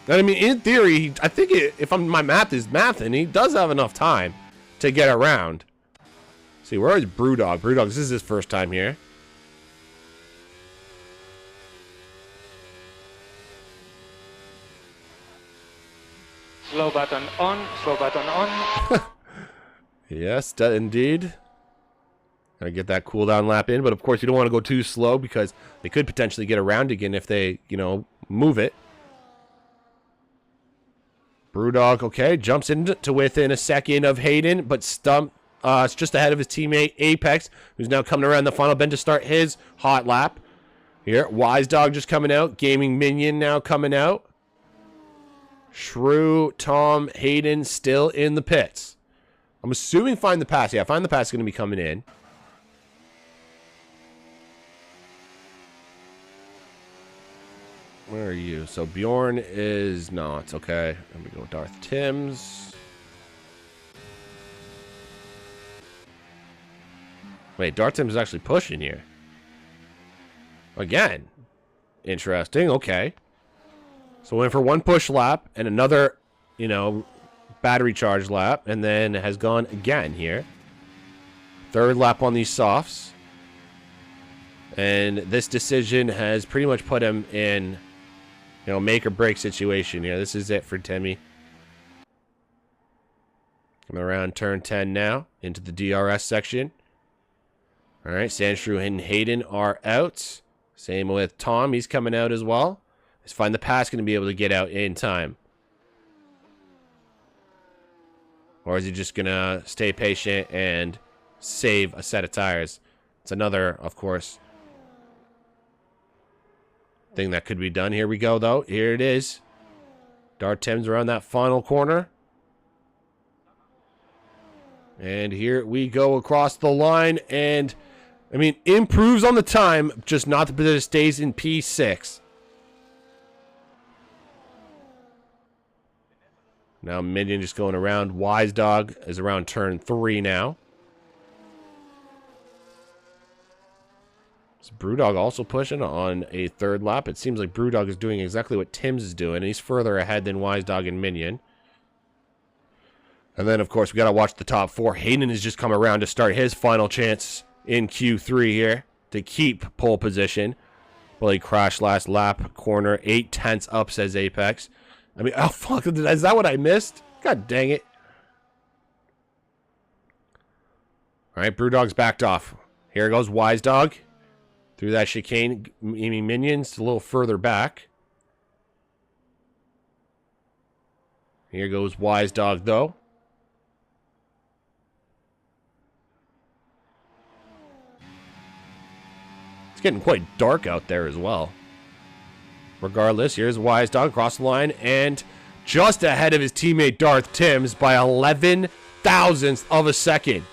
And I mean, in theory, I think if my math is mathing, he does have enough time to get around. See, where is Brewdog? Brewdog, this is his first time here. Slow button on, slow button on. Yes, indeed. Gotta get that cooldown lap in, but of course you don't want to go too slow because they could potentially get around again if they, move it. Brewdog, okay, jumps into within a second of Hayden, but it's just ahead of his teammate Apex, who's now coming around the final bend to start his hot lap. Here, Wise Dog just coming out, Gaming Minion now coming out. Shrew, Tom, Hayden still in the pits. I'm assuming Find the Pass. Yeah, Find the Pass is going to be coming in. Where are you? So Bjorn is not. Okay. Let me go Darth Tims. Wait, Darth Tims is actually pushing here. Again. Interesting. Okay. So went for one push lap and another, battery charge lap, and then has gone again here. Third lap on these softs. And this decision has pretty much put him in, make or break situation here. This is it for Timmy. Coming around turn 10 now into the DRS section. All right, Sandshrew and Hayden are out. Same with Tom. He's coming out as well. Let's Find the Pass going to be able to get out in time. Or is he just going to stay patient and save a set of tires? It's another, of course, thing that could be done. Here we go, though. Here it is. Darth Tims around that final corner. And here we go across the line. And, I mean, improves on the time, just not that it stays in P6. Now Minion just going around. Wise Dog is around turn 3 now. Is Brewdog also pushing on a third lap? It seems like Brewdog is doing exactly what Tims is doing. He's further ahead than Wise Dog and Minion. And then, of course, we got to watch the top 4. Hayden has just come around to start his final chance in Q3 here to keep pole position. Well, he crashed last lap, corner, 8/10 up, says Apex. I mean, oh, fuck, is that what I missed? God dang it. All right, Brewdog's backed off. Here goes Wise Dog. Through that chicane, aiming minions a little further back. Here goes Wise Dog, though. It's getting quite dark out there as well. Regardless, here's Wise Dog across the line and just ahead of his teammate Darth Timms by 11 thousandths of a second.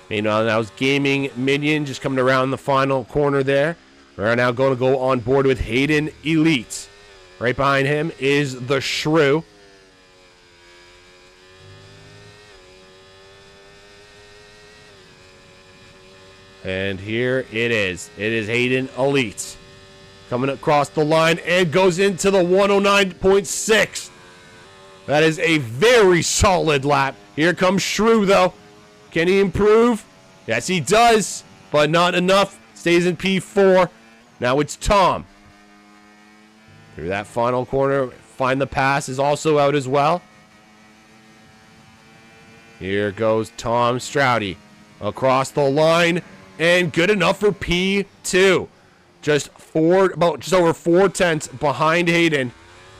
Meanwhile, that was Gaming Minion just coming around the final corner there. We're now going to go on board with Hayden Elite. Right behind him is the Shrew. And here it is. It is Hayden Elite. Coming across the line and goes into the 109.6. That is a very solid lap. Here comes Shrew, though. Can he improve? Yes, he does, but not enough. Stays in P4. Now it's Tom. Through that final corner, Find the Pass is also out as well. Here goes Tom Stroudy across the line, and good enough for P2. Just over 4 tenths behind Hayden.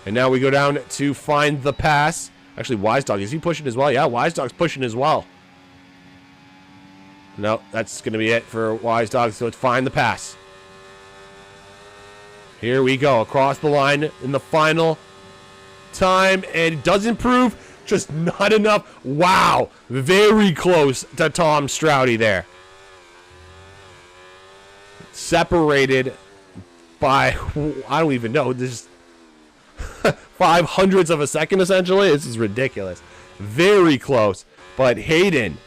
And now we go down to Find the Pass. Actually, Wise Dog, is he pushing as well? Yeah, Wise Dog's pushing as well. No, that's going to be it for Wise Dog, so it's Find the Pass. Here we go, across the line in the final time, and it does improve, just not enough. Wow, very close to Tom Stroudy there. Separated by, I don't even know, this is 0.05 of a second, essentially. This is ridiculous. Very close, but Hayden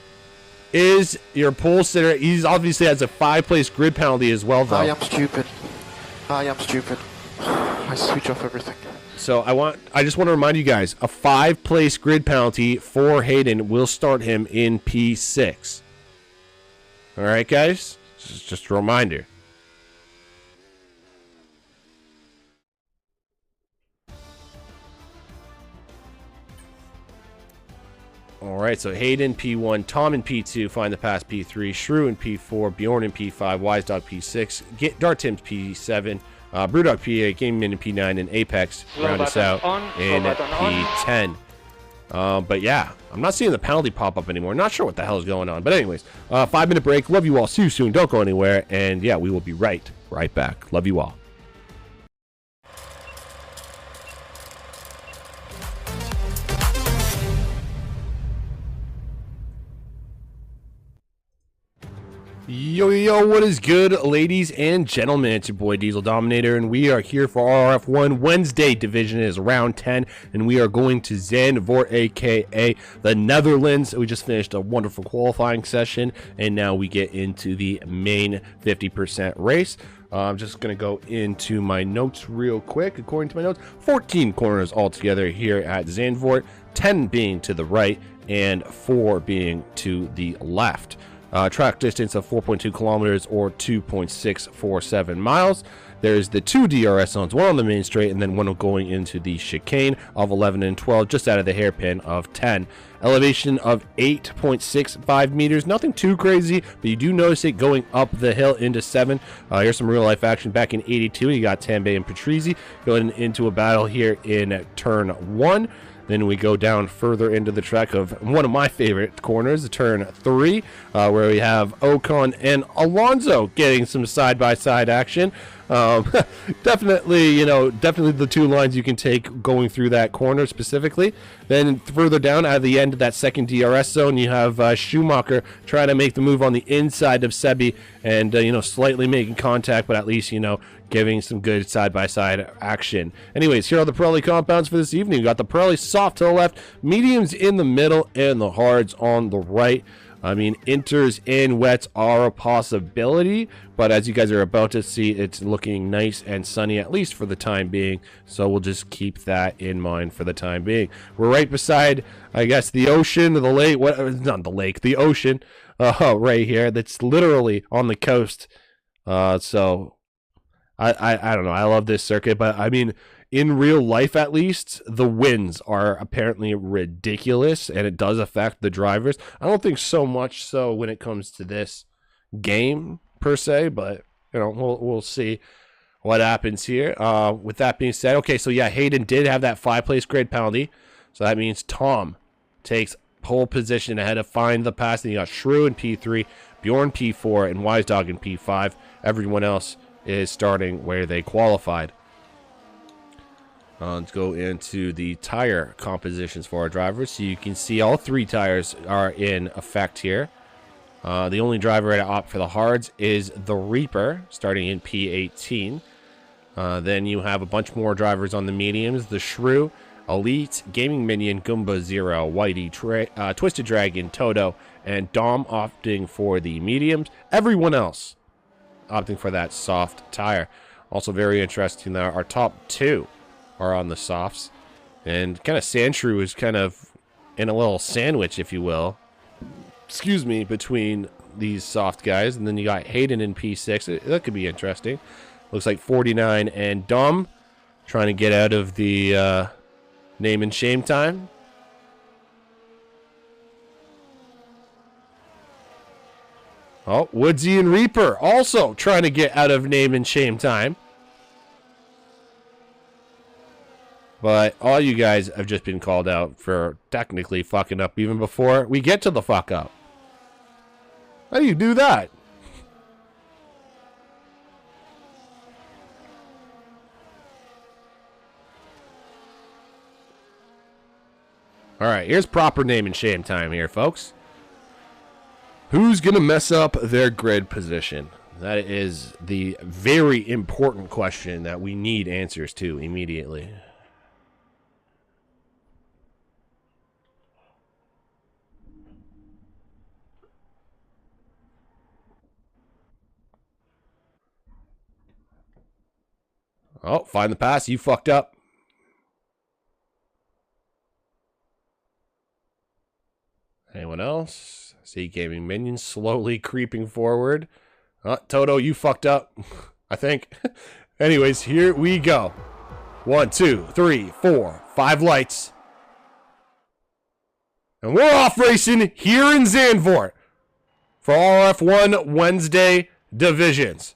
is your pole sitter. He's obviously has a 5-place grid penalty as well, though. I am stupid. I switch off everything. So I just want to remind you guys, a 5-place grid penalty for Hayden will start him in P6. All right, guys? Just a reminder. All right, so Hayden P1, Tom in P2, Find the Pass P3, Shrew in P4, Bjorn in P5, Wise Dog P6, Dart Timms P7, Brewdog P8, Game Min in P9, and Apex round us out in P10. But yeah, I'm not seeing the penalty pop up anymore. Not sure what the hell is going on. But anyways, 5-minute break. Love you all. See you soon. Don't go anywhere. And yeah, we will be right back. Love you all. Yo, what is good, ladies and gentlemen? It's your boy DieselDominator, and we are here for RRF1 Wednesday division. It is round 10, and we are going to Zandvoort, aka the Netherlands. We just finished a wonderful qualifying session, and now we get into the main 50% race. I'm just going to go into my notes real quick. According to my notes, 14 corners altogether here at Zandvoort, 10 being to the right, and 4 being to the left. Track distance of 4.2 kilometers or 2.647 miles. There's the 2 DRS zones, one on the main straight and then one going into the chicane of 11 and 12, just out of the hairpin of 10. Elevation of 8.65 meters, nothing too crazy, but you do notice it going up the hill into 7. Here's some real life action back in 82. You got Tambay and Patrizi going into a battle here in turn 1. Then we go down further into the track of one of my favorite corners, turn 3, where we have Ocon and Alonso getting some side-by-side action. Definitely the two lines you can take going through that corner specifically. Then further down at the end of that second DRS zone, you have Schumacher trying to make the move on the inside of Sebi and, slightly making contact, but at least, giving some good side-by-side action. Anyways, here are the Pirelli compounds for this evening. We got the Pirelli soft to the left, mediums in the middle, and the hards on the right. I mean, inters and wets are a possibility, but as you guys are about to see, it's looking nice and sunny, at least for the time being, so we'll just keep that in mind for the time being. We're right beside, I guess, the ocean, the lake, not the lake, the ocean, right here, that's literally on the coast, so I don't know, I love this circuit, but I mean, in real life, at least, the winds are apparently ridiculous, and it does affect the drivers. I don't think so much so when it comes to this game per se, but you know, we'll see what happens here. With that being said, okay, so yeah, Hayden did have that 5-place grid penalty, so that means Tom takes pole position ahead of Find the Pass. Then you got Shrew in P3, Bjorn P4, and Wise Dog in P5. Everyone else is starting where they qualified. Let's go into the tire compositions for our drivers. So you can see all 3 tires are in effect here. The only driver to opt for the hards is the Reaper, starting in P18. Then you have a bunch more drivers on the mediums. The Shrew, Elite, Gaming Minion, Goomba Zero, Whitey, Twisted Dragon, Toto, and Dom opting for the mediums. Everyone else opting for that soft tire. Also very interesting that our top 2 are on the softs. And kind of Sandshrew is kind of in a little sandwich, if you will. Excuse me, between these soft guys. And then you got Hayden in P6. That could be interesting. Looks like 49 and Dom trying to get out of the name and shame time. Oh, Woodsy and Reaper also trying to get out of name and shame time. But all you guys have just been called out for technically fucking up even before we get to the fuck up. How do you do that? Alright, here's proper name and shame time here, folks. Who's going to mess up their grid position? That is the very important question that we need answers to immediately. Oh, Find the Pass. You fucked up. Anyone else? See Gaming Minion slowly creeping forward. Toto, you fucked up. I think. Anyways, here we go. 1, 2, 3, 4, 5 lights. And we're off racing here in Zandvoort for RRF1 Wednesday divisions.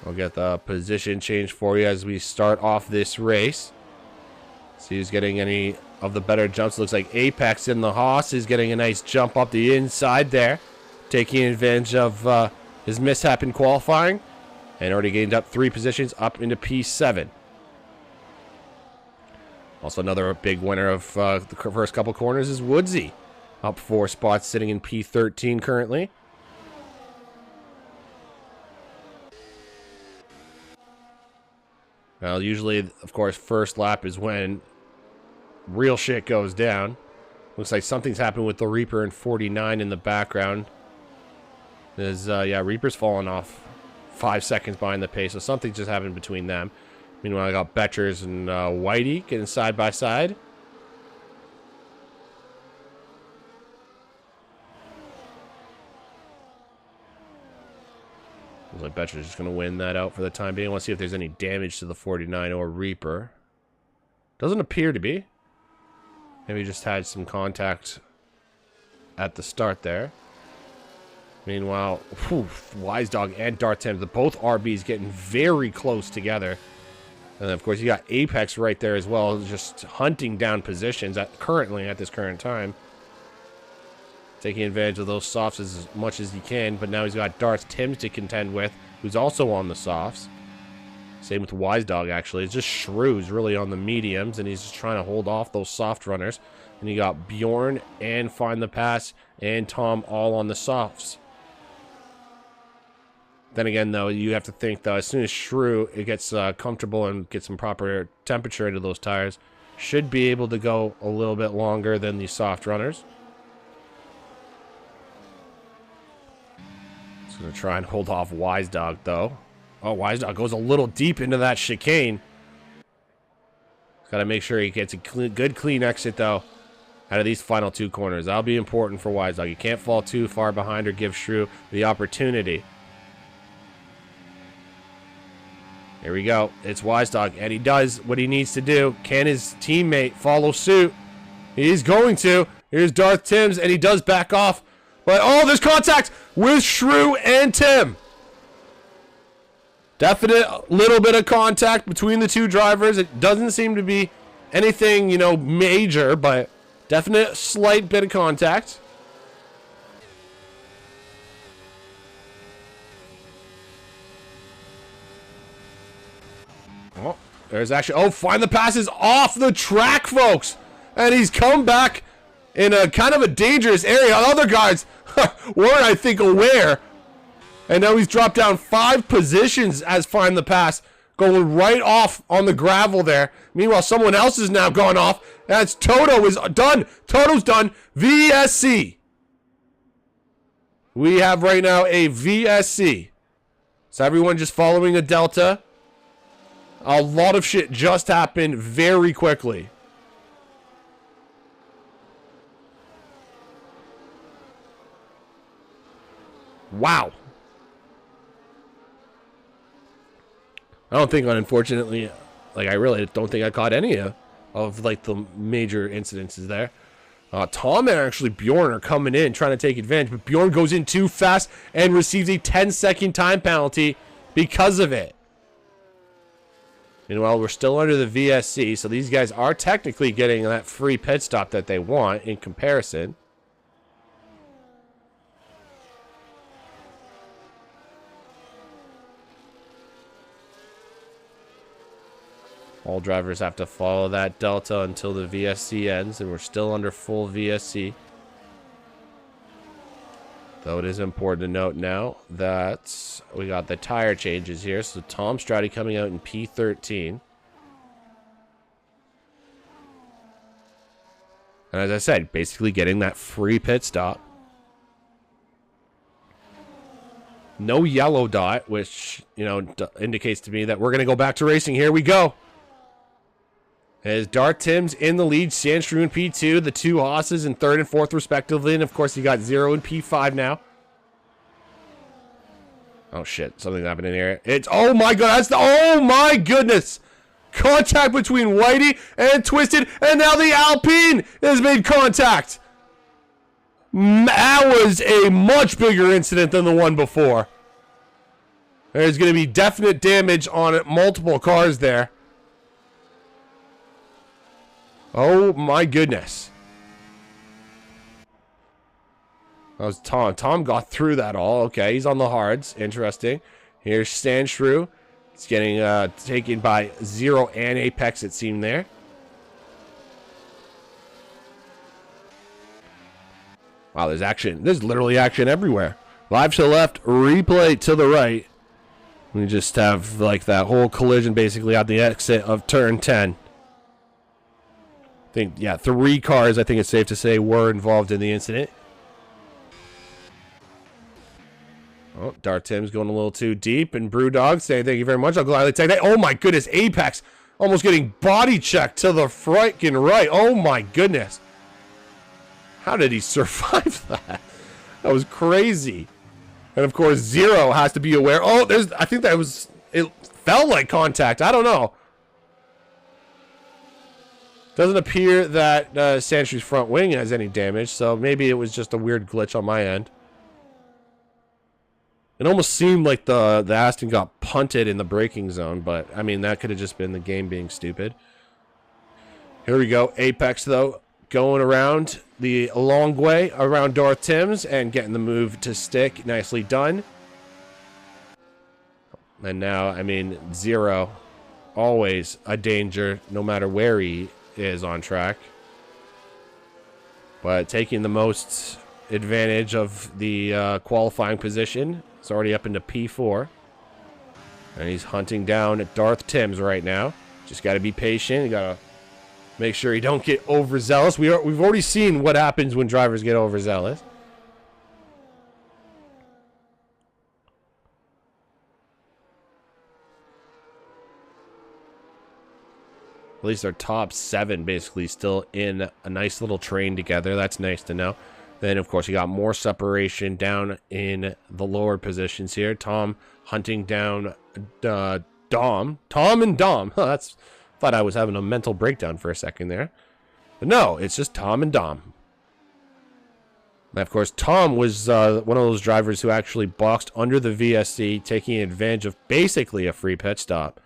We'll get the position change for you as we start off this race. See who's getting any of the better jumps. Looks like Apex in the Haas is getting a nice jump up the inside there, taking advantage of his mishap in qualifying, and already gained up 3 positions up into P7. Also another big winner of the first couple corners is Woodsy, up 4 spots, sitting in P13 currently. Well, usually, of course, first lap is when real shit goes down. Looks like something's happened with the Reaper and 49 in the background. There's, yeah, Reaper's falling off 5 seconds behind the pace, so something just happened between them. Meanwhile, I got Betchers and Whitey getting side by side. Looks like Betcher's just going to win that out for the time being. I want to see if there's any damage to the 49 or Reaper. Doesn't appear to be. Maybe just had some contact at the start there. Meanwhile, Wise Dog and Darten, the both RBs getting very close together. And then, of course, you got Apex right there as well, just hunting down positions currently at this current time. Taking advantage of those softs as much as he can, but now he's got Darth Tims to contend with, who's also on the softs. Same with Wise Dog, actually. It's just Shrew's really on the mediums, and he's just trying to hold off those soft runners. And you got Bjorn and Find the Pass and Tom all on the softs. Then again, though, you have to think, though, as soon as Shrew it gets comfortable and gets some proper temperature into those tires, should be able to go a little bit longer than the soft runners. Going to try and hold off Wise Dog, though. Oh, Wise Dog goes a little deep into that chicane. Got to make sure he gets a good, clean exit, though, out of these final 2 corners. That'll be important for Wise Dog. You can't fall too far behind or give Shrew the opportunity. Here we go. It's Wise Dog, and he does what he needs to do. Can his teammate follow suit? He's going to. Here's Darth Tims, and he does back off. But, oh, there's contact with Shrew and Tim. Definite little bit of contact between the two drivers. It doesn't seem to be anything, you know, major, but definite slight bit of contact. Oh, there's actually... Oh, find the passes off the track, folks. And he's come back in a kind of a dangerous area. Other guys weren't, I think, aware. And now he's dropped down 5 positions as Find the Pass, going right off on the gravel there. Meanwhile, someone else has now gone off. That's Toto is done. Toto's done. VSC. We have right now a VSC. So everyone just following a Delta. A lot of shit just happened very quickly. Wow. I don't think, unfortunately, like, I really don't think I caught any of like, the major incidences there. Tom and actually Bjorn are coming in, trying to take advantage, but Bjorn goes in too fast and receives a 10-second time penalty because of it. Meanwhile, we're still under the VSC, so these guys are technically getting that free pit stop that they want in comparison. All drivers have to follow that Delta until the VSC ends, and we're still under full VSC. Though it is important to note now that we got the tire changes here. So Tom Stroudy coming out in P13. And as I said, basically getting that free pit stop. No yellow dot, which, you know, indicates to me that we're going to go back to racing. Here we go. As Darth Tims in the lead, Sandstrew in P2, the two Haas's in 3rd and 4th respectively, and of course you got 0 in P5 now. Oh shit, something happened in here. It's, oh my god, that's the, oh my goodness! Contact between Whitey and Twisted, and now the Alpine has made contact! That was a much bigger incident than the one before. There's going to be definite damage on multiple cars there. Oh my goodness. That was Tom. Tom got through that all. Okay, he's on the hards. Interesting. Here's Sandshrew. It's getting taken by 0 and Apex, it seemed there. Wow, there's action. There's literally action everywhere. Live to the left, replay to the right. We just have like that whole collision basically at the exit of turn 10. I think, yeah, 3 cars, I think it's safe to say, were involved in the incident. Oh, Darth Tim's going a little too deep, and Brewdog saying thank you very much. I'll gladly take that. Oh my goodness, Apex almost getting body checked to the freaking right. Oh my goodness. How did he survive that? That was crazy. And of course, 0 has to be aware. Oh, there's, I think that was, it felt like contact. I don't know. Doesn't appear that Sandshew's front wing has any damage, so maybe it was just a weird glitch on my end. It almost seemed like the Aston got punted in the braking zone, but I mean, that could have just been the game being stupid. Here we go. Apex, though, going around the long way around Darth Tims and getting the move to stick. Nicely done. And now, I mean, 0, always a danger, no matter where he is on track. But taking the most advantage of the qualifying position. It's already up into P4. And he's hunting down at Darth Tims right now. Just got to be patient. You got to make sure you don't get overzealous. We've already seen what happens when drivers get overzealous. At least our top 7 basically still in a nice little train together. That's nice to know. Then, of course, you got more separation down in the lower positions here. Tom hunting down Dom. Tom and Dom. Huh, thought I was having a mental breakdown for a second there. But no, it's just Tom and Dom. And of course, Tom was one of those drivers who actually boxed under the VSC, taking advantage of basically a free pit stop.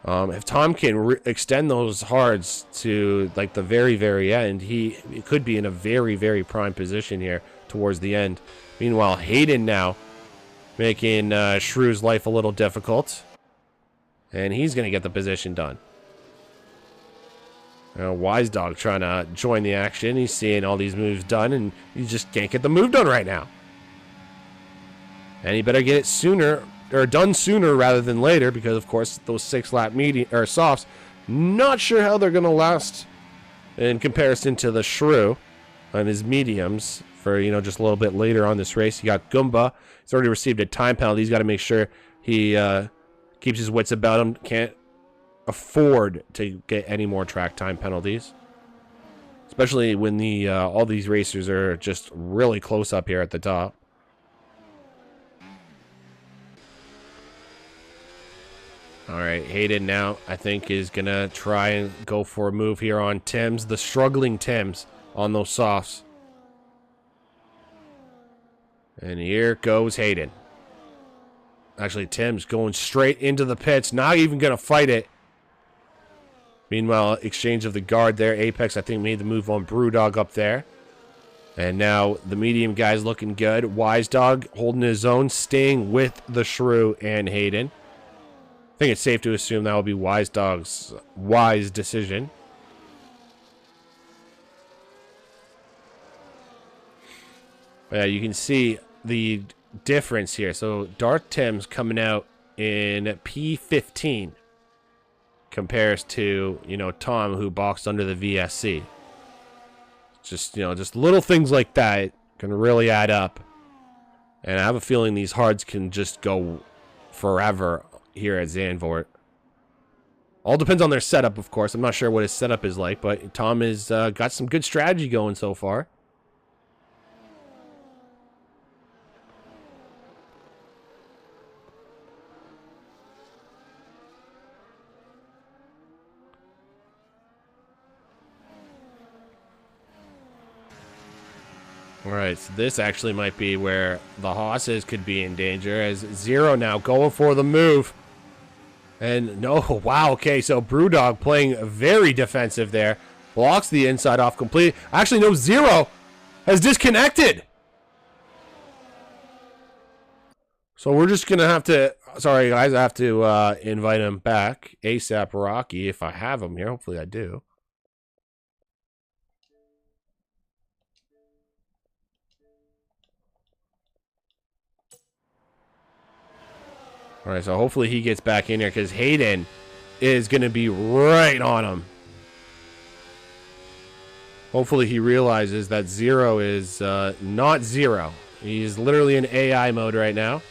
If Tom can extend those hards to like the very, very end, he could be in a very, very prime position here towards the end. Meanwhile, Hayden now making Shrew's life a little difficult. And he's going to get the position done. Wise Dog trying to join the action. He's seeing all these moves done, and he just can't get the move done right now. And he better get it sooner, or done sooner rather than later, because of course those 6-lap medium or softs, not sure how they're going to last in comparison to the Shrew on his mediums for just a little bit later on this race. You got Goomba. He's already received a time penalty. He's got to make sure he keeps his wits about him. Can't afford to get any more track time penalties, especially when the all these racers are just really close up here at the top. All right, Hayden now I think is gonna try and go for a move here on Tim's, the struggling Tim's on those softs. And here goes Hayden. Actually, Tim's going straight into the pits, not even gonna fight it. Meanwhile, exchange of the guard there. Apex, I think, made the move on Brewdog up there. And now the medium guy's looking good. Wise Dog holding his own, staying with the Shrew and Hayden. I think it's safe to assume that will be Wise Dog's wise decision. Yeah, you can see the difference here. So Darth Tim's coming out in P15. Compares to, Tom, who boxed under the VSC. Just little things like that can really add up. And I have a feeling these hards can just go forever here at Zandvoort. All depends on their setup, of course. I'm not sure what his setup is like, but Tom has got some good strategy going so far. Alright, so this actually might be where the Hosses could be in danger, as Zero now going for the move. And no, wow, okay, so Brewdog playing very defensive there. Blocks the inside off completely. Actually, no, Zero has disconnected. So we're just going to have to, sorry guys, I have to invite him back. ASAP Rocky, if I have him here. Hopefully I do. All right, so hopefully he gets back in here because Hayden is going to be right on him. Hopefully he realizes that Zero is not Zero. He's literally in AI mode right now.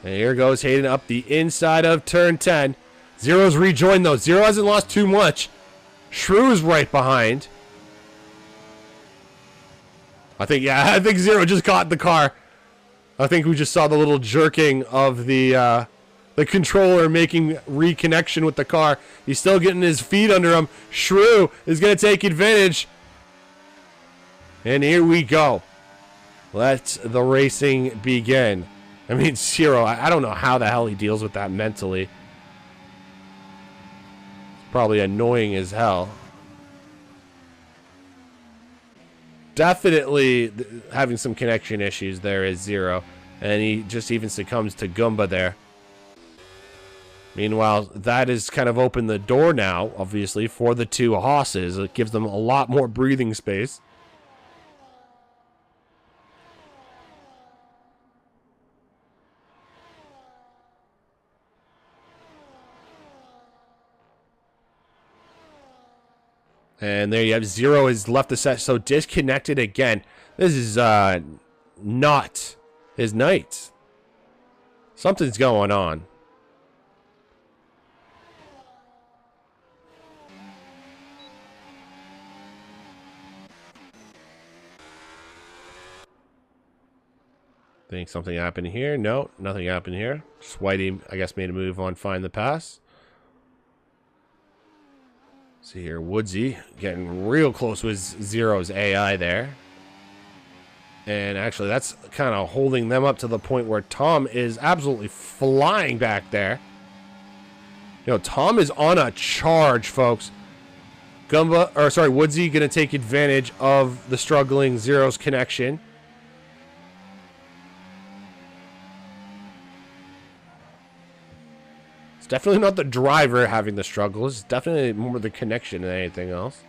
And here goes Hayden up the inside of turn 10. Zero's rejoined though. Zero hasn't lost too much. Shrew's right behind. I think Zero just caught the car. I think we just saw the little jerking of the controller making reconnection with the car. He's still getting his feet under him. Shrew is going to take advantage. And here we go. Let the racing begin. I mean, Zero, I don't know how the hell he deals with that mentally. It's probably annoying as hell. Definitely having some connection issues there is Zero. And he just even succumbs to Goomba there. Meanwhile, that has kind of opened the door now, obviously, for the two Hosses. It gives them a lot more breathing space. And there you have Zero has left the set, so disconnected again. This is not his night. Something's going on. Think something happened here? No, nothing happened here. Just Whitey, I guess, made a move on find the pass. See here, Woodsy getting real close with Zero's AI there. And actually, that's kind of holding them up to the point where Tom is absolutely flying back there. You know, Tom is on a charge, folks. Woodsy going to take advantage of the struggling Zero's connection. It's definitely not the driver having the struggles. It's definitely more the connection than anything else.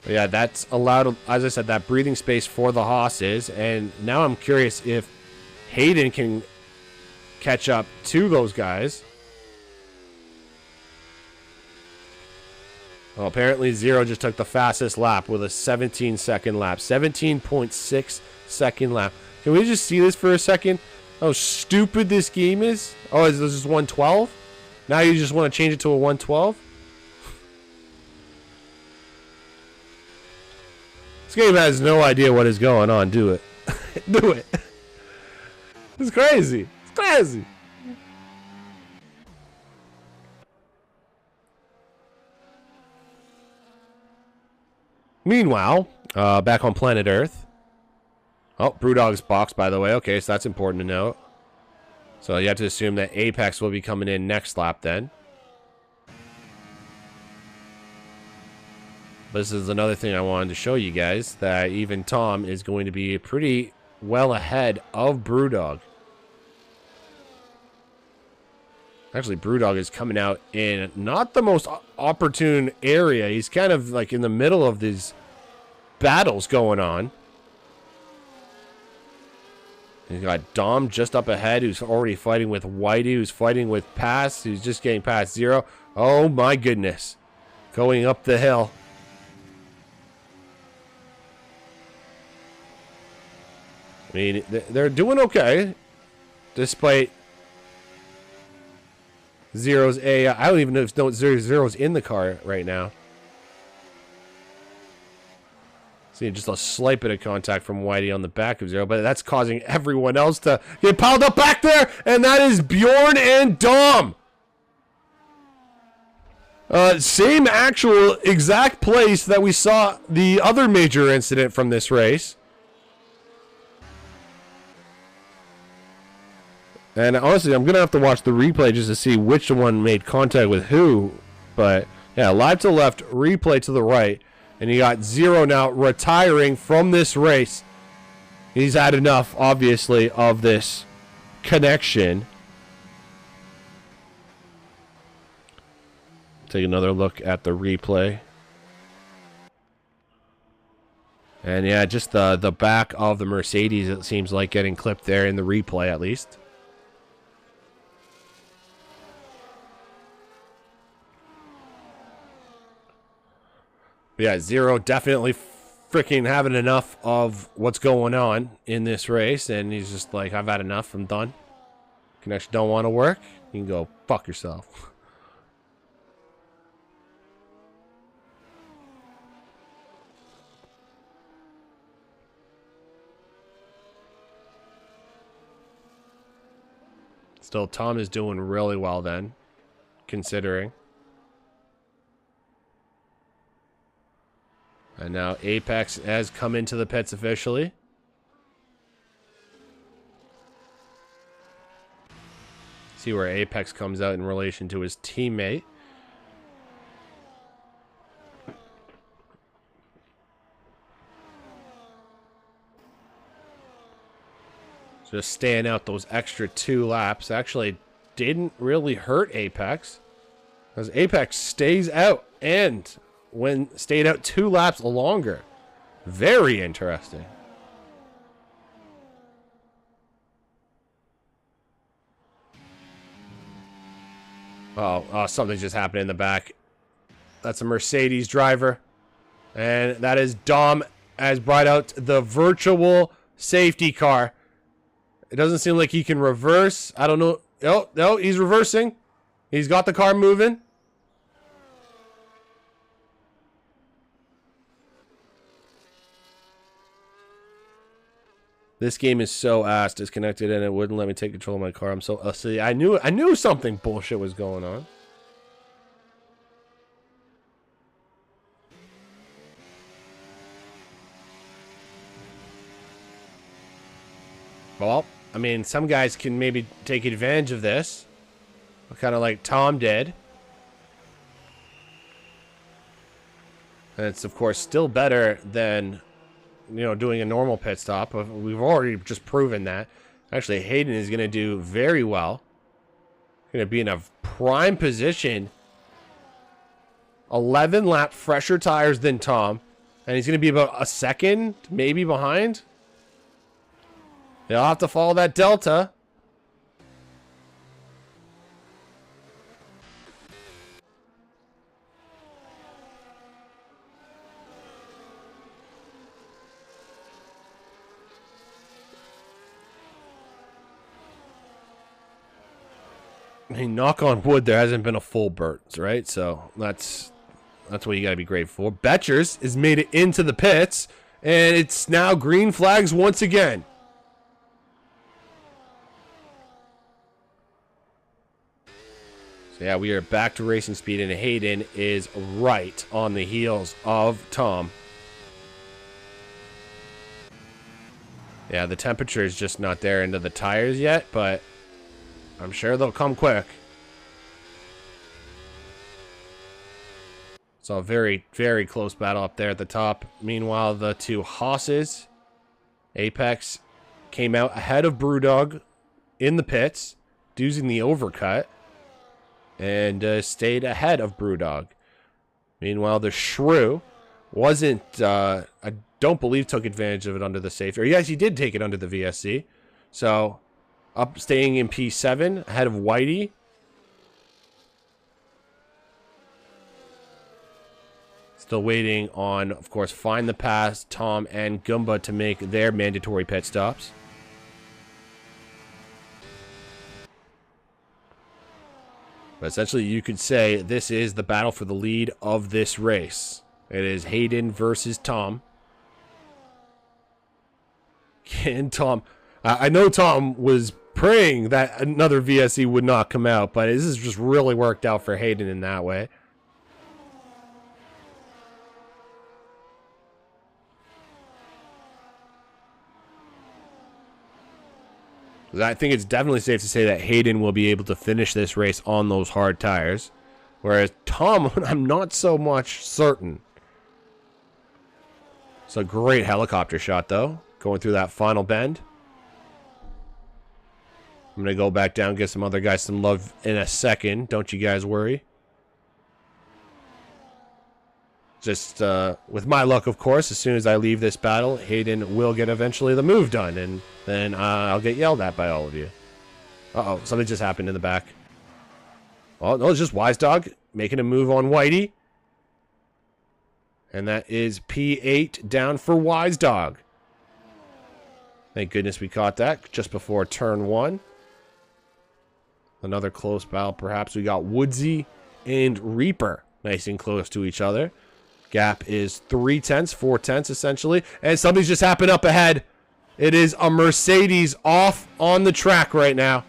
But yeah, that's allowed, as I said, that breathing space for the Haas's. And now I'm curious if Hayden can catch up to those guys. Well, apparently Zero just took the fastest lap with a 17-second lap. 17.6 second lap. Can we just see this for a second? How stupid this game is? Oh, is this 112? Now you just want to change it to a 112? This game has no idea what is going on. Do it. Do it. It's crazy. It's crazy. Meanwhile, back on planet Earth. Oh, Brewdog's box, by the way. Okay, so that's important to note. So you have to assume that Apex will be coming in next lap then. This is another thing I wanted to show you guys, that even Tom is going to be pretty well ahead of Brewdog. Actually, Brewdog is coming out in not the most opportune area. He's kind of like in the middle of these battles going on. He's got Dom just up ahead, who's already fighting with Whitey, who's fighting with Pass, who's just getting past Zero. Oh my goodness. Going up the hill. I mean, they're doing okay, despite Zero's AI. I don't even know if Zero's in the car right now. See, just a slight bit of contact from Whitey on the back of Zero, but that's causing everyone else to get piled up back there, and that is Bjorn and Dom. Same actual exact place that we saw the other major incident from this race. And honestly, I'm going to have to watch the replay just to see which one made contact with who. But, yeah, live to the left, replay to the right. And you got Zero now retiring from this race. He's had enough, obviously, of this connection. Take another look at the replay. And, yeah, just the back of the Mercedes, it seems like getting clipped there in the replay, at least. Yeah, Zero definitely freaking having enough of what's going on in this race, and he's just like, I've had enough, I'm done. Connection don't want to work, you can go fuck yourself. Still, Tom is doing really well then, considering. And now Apex has come into the pits officially. See where Apex comes out in relation to his teammate. Just staying out those extra 2 laps actually didn't really hurt Apex, because Apex stays out and stayed out 2 laps longer. Very interesting. Oh, something just happened in the back. That's a Mercedes driver. And that is Dom has brought out the virtual safety car. It doesn't seem like he can reverse. I don't know. Oh, no, he's reversing. He's got the car moving. This game is so ass disconnected, and it wouldn't let me take control of my car. I'm so see. I knew something bullshit was going on. Well, I mean, some guys can maybe take advantage of this, kind of like Tom did. And it's, of course, still better than, you know, doing a normal pit stop. We've already just proven that. Actually, Hayden is going to do very well. Going to be in a prime position. 11 lap fresher tires than Tom. And he's going to be about a second, maybe behind. They'll have to follow that delta. I mean, knock on wood, there hasn't been a full burnt, right? So that's what you got to be grateful for. Betchers has made it into the pits, and it's now green flags once again. So yeah, we are back to racing speed, and Hayden is right on the heels of Tom. Yeah, the temperature is just not there into the tires yet, but I'm sure they'll come quick. So a very, very close battle up there at the top. Meanwhile, the two Haas's, Apex, came out ahead of Brewdog in the pits, using the overcut, and stayed ahead of Brewdog. Meanwhile, the Shrew wasn't, I don't believe, took advantage of it under the safety. Or yes, he did take it under the VSC. So up, staying in P7 ahead of Whitey. Still waiting on, of course, Find the Pass, Tom, and Goomba to make their mandatory pit stops. But essentially, you could say this is the battle for the lead of this race. It is Hayden versus Tom. And Tom, I know Tom was praying that another VSE would not come out, but this has just really worked out for Hayden in that way. I think it's definitely safe to say that Hayden will be able to finish this race on those hard tires, whereas Tom, I'm not so much certain. It's a great helicopter shot, though, going through that final bend. I'm going to go back down, get some other guys some love in a second. Don't you guys worry. Just with my luck, of course, as soon as I leave this battle, Hayden will get eventually the move done, and then I'll get yelled at by all of you. Uh-oh, something just happened in the back. Oh, no, it's just Wise Dog making a move on Whitey. And that is P8 down for Wise Dog. Thank goodness we caught that just before turn 1. Another close battle, perhaps. We got Woodsy and Reaper nice and close to each other. Gap is 3/10, 4/10 essentially. And something's just happened up ahead. It is a Mercedes off on the track right now.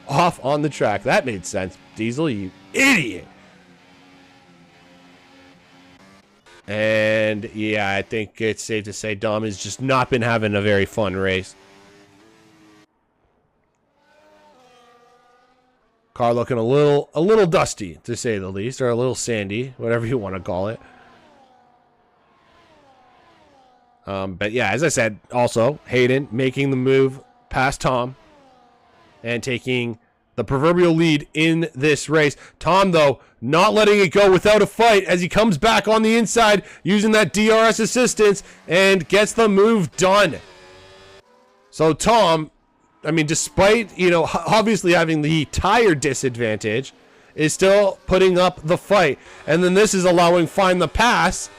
Off on the track. That made sense. Diesel, you idiot. And yeah, I think it's safe to say Dom has just not been having a very fun race. Car looking a little dusty, to say the least, or a little sandy, whatever you want to call it. But yeah, as I said, also Hayden making the move past Tom and taking the proverbial lead in this race. Tom, though, not letting it go without a fight as he comes back on the inside using that DRS assistance and gets the move done. So Tom, I mean, despite, you know, obviously having the tire disadvantage, is still putting up the fight. And then this is allowing Find the Pass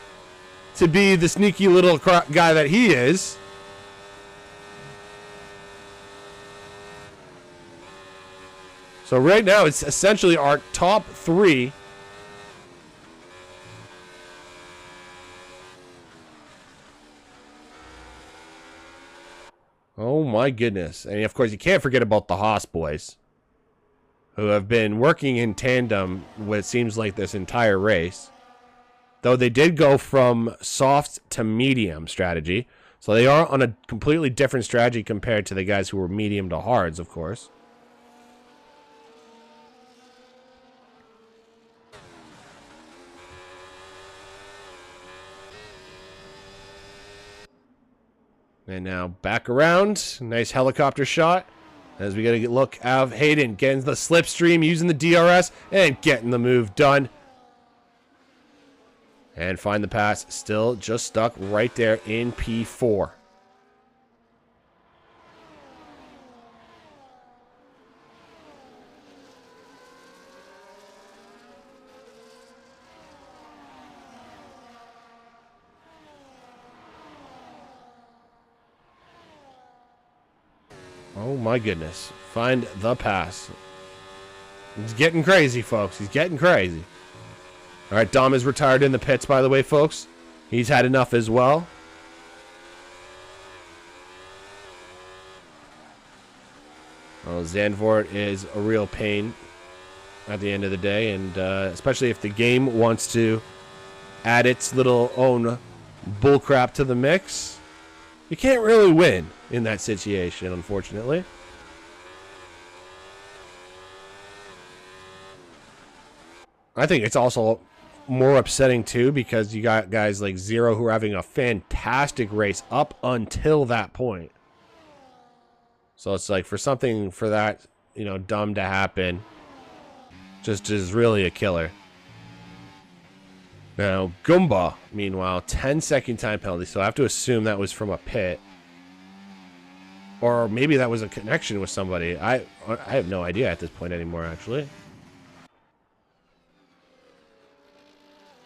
to be the sneaky little guy that he is. So right now, it's essentially our top 3. Oh my goodness. And of course, you can't forget about the Haas boys, who have been working in tandem what seems like this entire race. Though they did go from soft to medium strategy. So they are on a completely different strategy compared to the guys who were medium to hards, of course. And now back around. Nice helicopter shot. As we got to look of Hayden getting the slipstream, using the DRS, and getting the move done. And find the pass. Still just stuck right there in P4. Oh my goodness. Find the pass. He's getting crazy, folks. He's getting crazy. All right, Dom is retired in the pits, by the way, folks. He's had enough as well. Well, Zandvoort is a real pain at the end of the day, and especially if the game wants to add its little own bullcrap to the mix. You can't really win in that situation, unfortunately. I think it's also more upsetting too because you got guys like Zero who are having a fantastic race up until that point. So it's like for something for that, you know, dumb to happen, just is really a killer. Now Goomba, meanwhile, 10-second time penalty. So I have to assume that was from a pit, or maybe that was a connection with somebody. I have no idea at this point anymore, actually.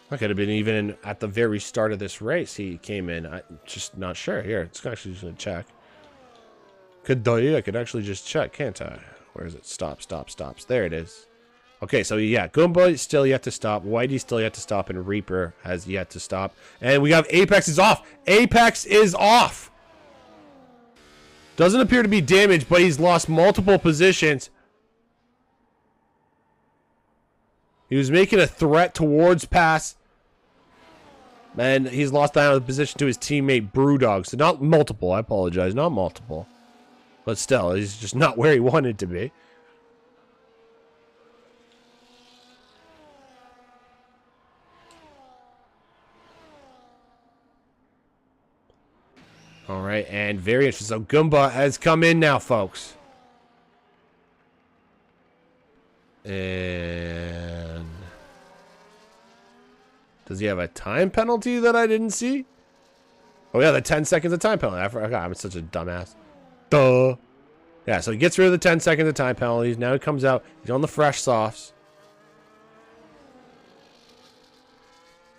That could have been even at the very start of this race he came in. I'm just not sure. Here, it's actually just going to check. I could actually just check, can't I? Where is it? Stop, stop, stops. There it is. Okay, so yeah, Goomba is still yet to stop. Whitey's still yet to stop. And Reaper has yet to stop. And we have Apex is off. Apex is off. Doesn't appear to be damaged, but he's lost multiple positions. He was making a threat towards pass. And he's lost that out of the position to his teammate Brewdog. So not multiple, I apologize. Not multiple. But still, he's just not where he wanted to be. Alright, and very interesting. So Goomba has come in now, folks. And does he have a time penalty that I didn't see? Oh yeah, the 10 seconds of time penalty. I forgot. I'm such a dumbass. Duh. Yeah, so he gets rid of the 10 seconds of time penalties. Now he comes out. He's on the fresh softs.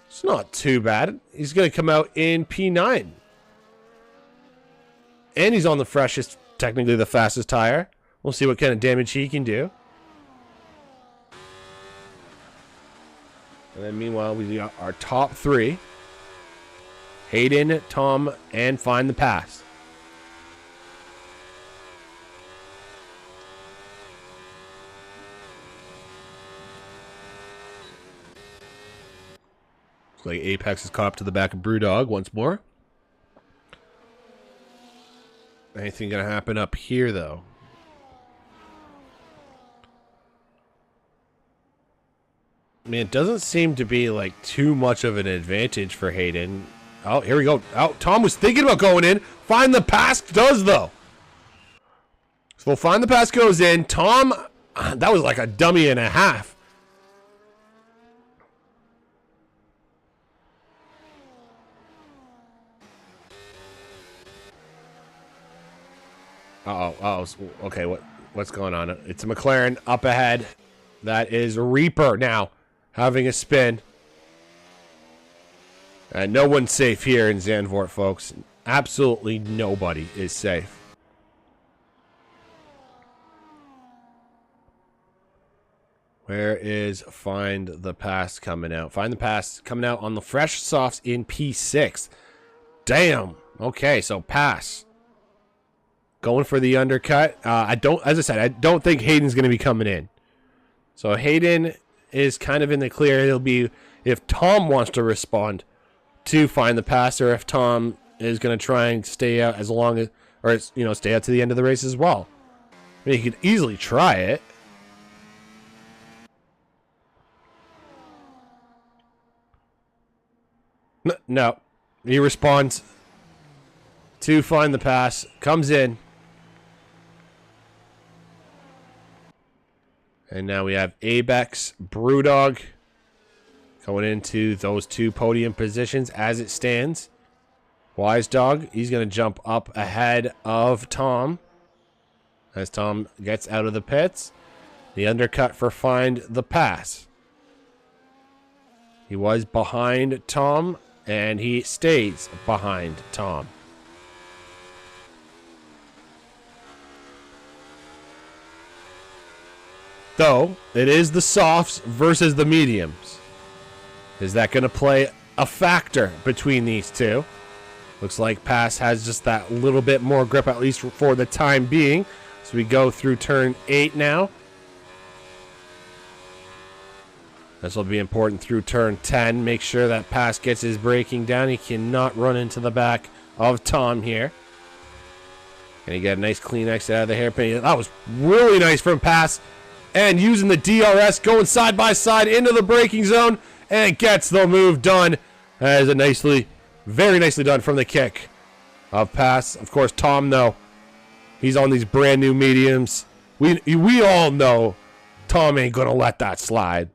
It's not too bad. He's going to come out in P9. And he's on the freshest, technically the fastest tire. We'll see what kind of damage he can do. And then meanwhile, we got our top three. Hayden, Tom, and Find the Pass. Looks like Apex is caught up to the back of Brewdog once more. Anything gonna happen up here, though? I mean, it doesn't seem to be like too much of an advantage for Hayden. Oh, here we go. Oh, Tom was thinking about going in. Find the Pass does, though. So Find the Pass goes in. Tom, that was like a dummy and a half. Oh, okay, what's going on? It's a McLaren up ahead. That is Reaper now having a spin. And no one's safe here in Zandvoort, folks. Absolutely nobody is safe. Where is Find the Pass coming out? Find the Pass coming out on the fresh softs in P6. Damn. Okay, so Pass. going for the undercut. As I said, I don't think Hayden's going to be coming in. So Hayden is kind of in the clear. It'll be if Tom wants to respond to find the pass, or if Tom is going to try and stay out as long as, or stay out to the end of the race as well. I mean, he could easily try it. No, he responds to find the pass, comes in, and now we have Abex, Brewdog going into those two podium positions as it stands. Wise Dog, he's going to jump up ahead of Tom as Tom gets out of the pits. The undercut for find the pass. He was behind Tom, and he stays behind Tom. Though, it is the softs versus the mediums. Is that going to play a factor between these two? Looks like Pass has just that little bit more grip, at least for the time being. So we go through turn 8 now. This will be important through turn 10. Make sure that Pass gets his braking down. He cannot run into the back of Tom here. Can he get a nice clean exit out of the hairpin? That was really nice from Pass. And using the DRS, going side by side into the braking zone. And gets the move done. That is a very nicely done from the kick of Pass. Of course, Tom, though, he's on these brand new mediums. We all know Tom ain't going to let that slide.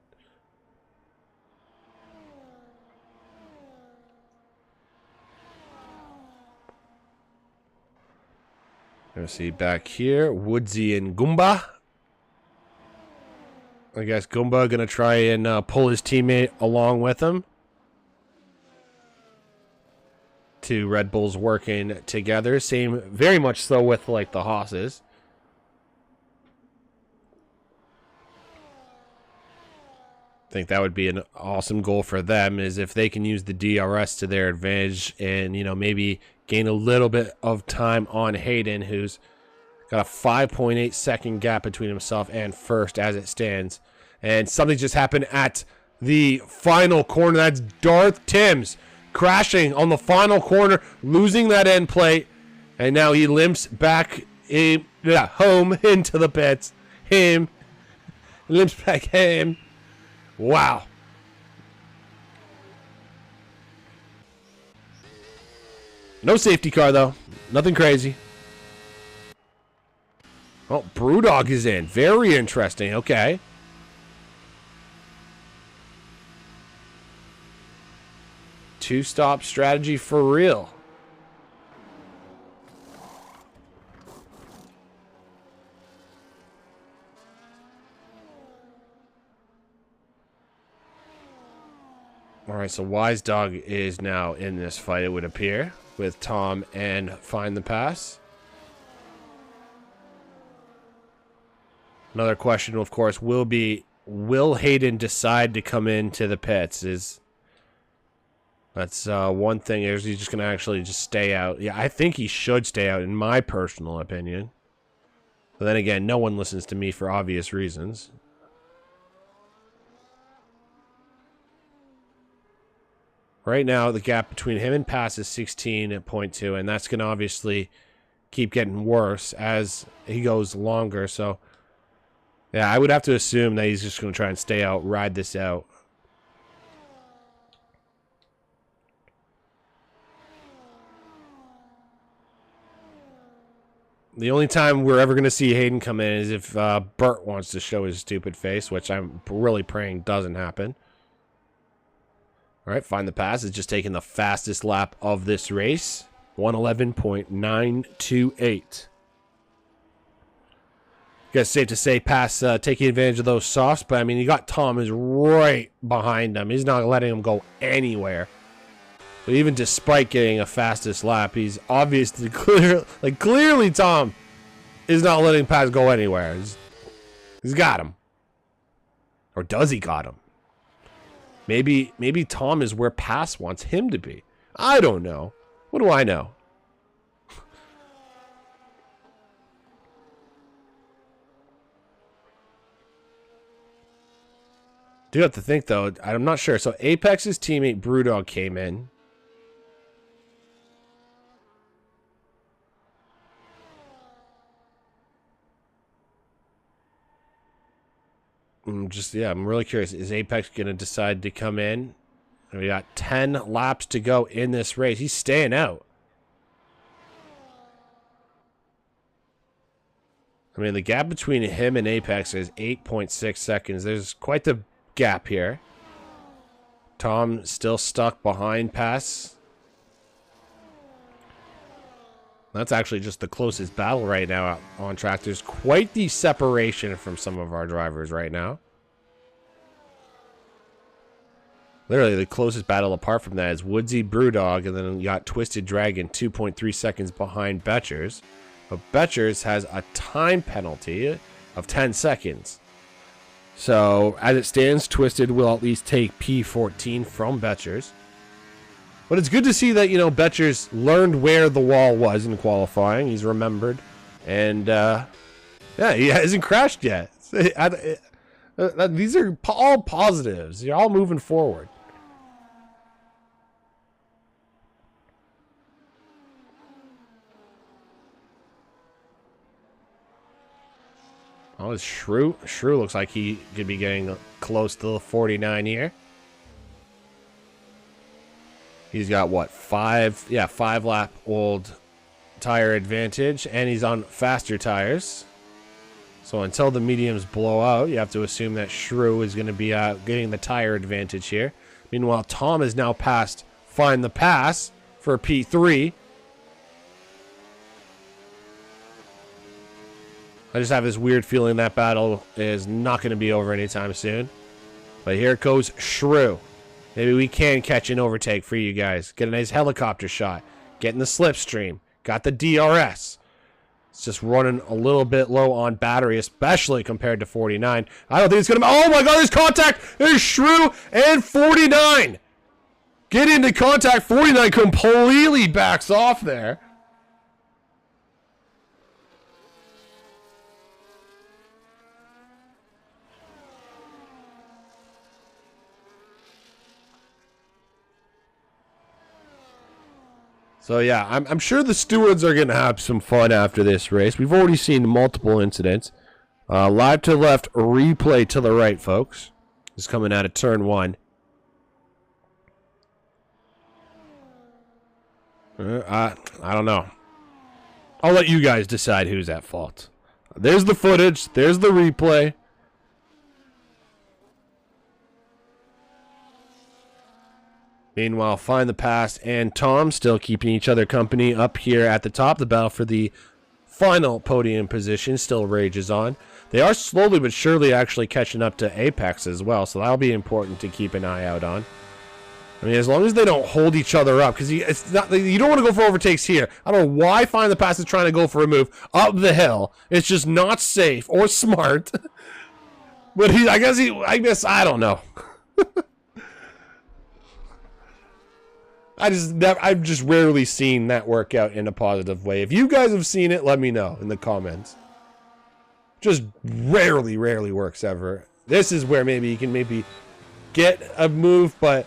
Let's see back here, Woodsy and Goomba. I guess Goomba gonna try and pull his teammate along with him. Two Red Bulls working together. Same, very much so with like the Hosses. I think that would be an awesome goal for them, is if they can use the DRS to their advantage and, maybe gain a little bit of time on Hayden, who's got a 5.8 second gap between himself and first as it stands. And something just happened at the final corner. That's Darth Timms crashing on the final corner, losing that end plate. And now he limps back home into the pits. Limps back home. Wow. No safety car, though. Nothing crazy. Oh, Brewdog is in. Very interesting. Okay. Two-stop strategy for real. All right, so Wise Dog is now in this fight, it would appear, with Tom and Find the Pass. Another question, of course, will be, will Hayden decide to come into the pits? That's one thing. Is he just going to actually just stay out? Yeah, I think he should stay out, in my personal opinion. But then again, no one listens to me for obvious reasons. Right now, the gap between him and Pass is 16.2, and that's going to obviously keep getting worse as he goes longer. So, yeah, I would have to assume that he's just going to try and stay out, ride this out. The only time we're ever going to see Hayden come in is if Bert wants to show his stupid face, which I'm really praying doesn't happen. All right, Find the Pass is just taking the fastest lap of this race. 111.928. I guess safe to say Pass taking advantage of those softs, but I mean, you got Tom is right behind him. He's not letting him go anywhere. But even despite getting a fastest lap, he's obviously clearly Tom is not letting Pass go anywhere. He's got him. Or does he got him? Maybe Tom is where Pass wants him to be. I don't know. What do I know? Do have to think, though. I'm not sure. So Apex's teammate Brewdog came in. I'm really curious. Is Apex going to decide to come in? And we got 10 laps to go in this race. He's staying out. I mean, the gap between him and Apex is 8.6 seconds. There's quite the gap here. Tom still stuck behind Pass. That's actually just the closest battle right now out on track. There's quite the separation from some of our drivers right now. Literally, the closest battle apart from that is Woodsy Brewdog, and then you got Twisted Dragon 2.3 seconds behind Betchers. But Betchers has a time penalty of 10 seconds. So, as it stands, Twisted will at least take P14 from Betchers. But it's good to see that, Betchers learned where the wall was in qualifying. He's remembered. And, he hasn't crashed yet. These are all positives. You're all moving forward. Oh, it's Shrew. Shrew looks like he could be getting close to the 49 here. He's got what, 5 lap old tire advantage, and he's on faster tires. So until the mediums blow out, you have to assume that Shrew is going to be getting the tire advantage here. Meanwhile, Tom has now passed Find the Pass for P3. I just have this weird feeling that battle is not going to be over anytime soon. But here goes Shrew. Maybe we can catch an overtake for you guys. Get a nice helicopter shot. Get in the slipstream. Got the DRS. It's just running a little bit low on battery, especially compared to 49. I don't think it's going to... Oh my god, there's contact! There's Shrew and 49! Get into contact. 49 completely backs off there. So yeah, I'm sure the stewards are going to have some fun after this race. We've already seen multiple incidents. Live to the left, replay to the right, folks. This is coming out of turn 1. I don't know. I'll let you guys decide who's at fault. There's the footage. There's the replay. Meanwhile, Find the Pass and Tom still keeping each other company up here at the top. The battle for the final podium position still rages on. They are slowly but surely actually catching up to Apex as well, so that'll be important to keep an eye out on. I mean, as long as they don't hold each other up, because you don't want to go for overtakes here. I don't know why Find the Pass is trying to go for a move up the hill. It's just not safe or smart. But I guess I don't know. I've just rarely seen that work out in a positive way. If you guys have seen it, let me know in the comments. Just rarely works ever. This is where maybe you can get a move, but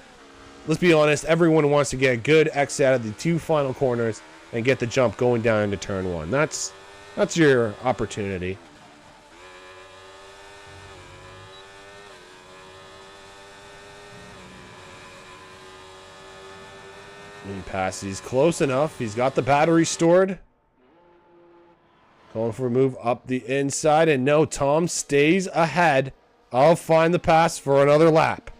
let's be honest, everyone wants to get a good exit out of the 2 final corners and get the jump going down into turn 1. That's your opportunity. He passes. He's close enough. He's got the battery stored. Going for a move up the inside. And no, Tom stays ahead. I'll Find the Pass for another lap.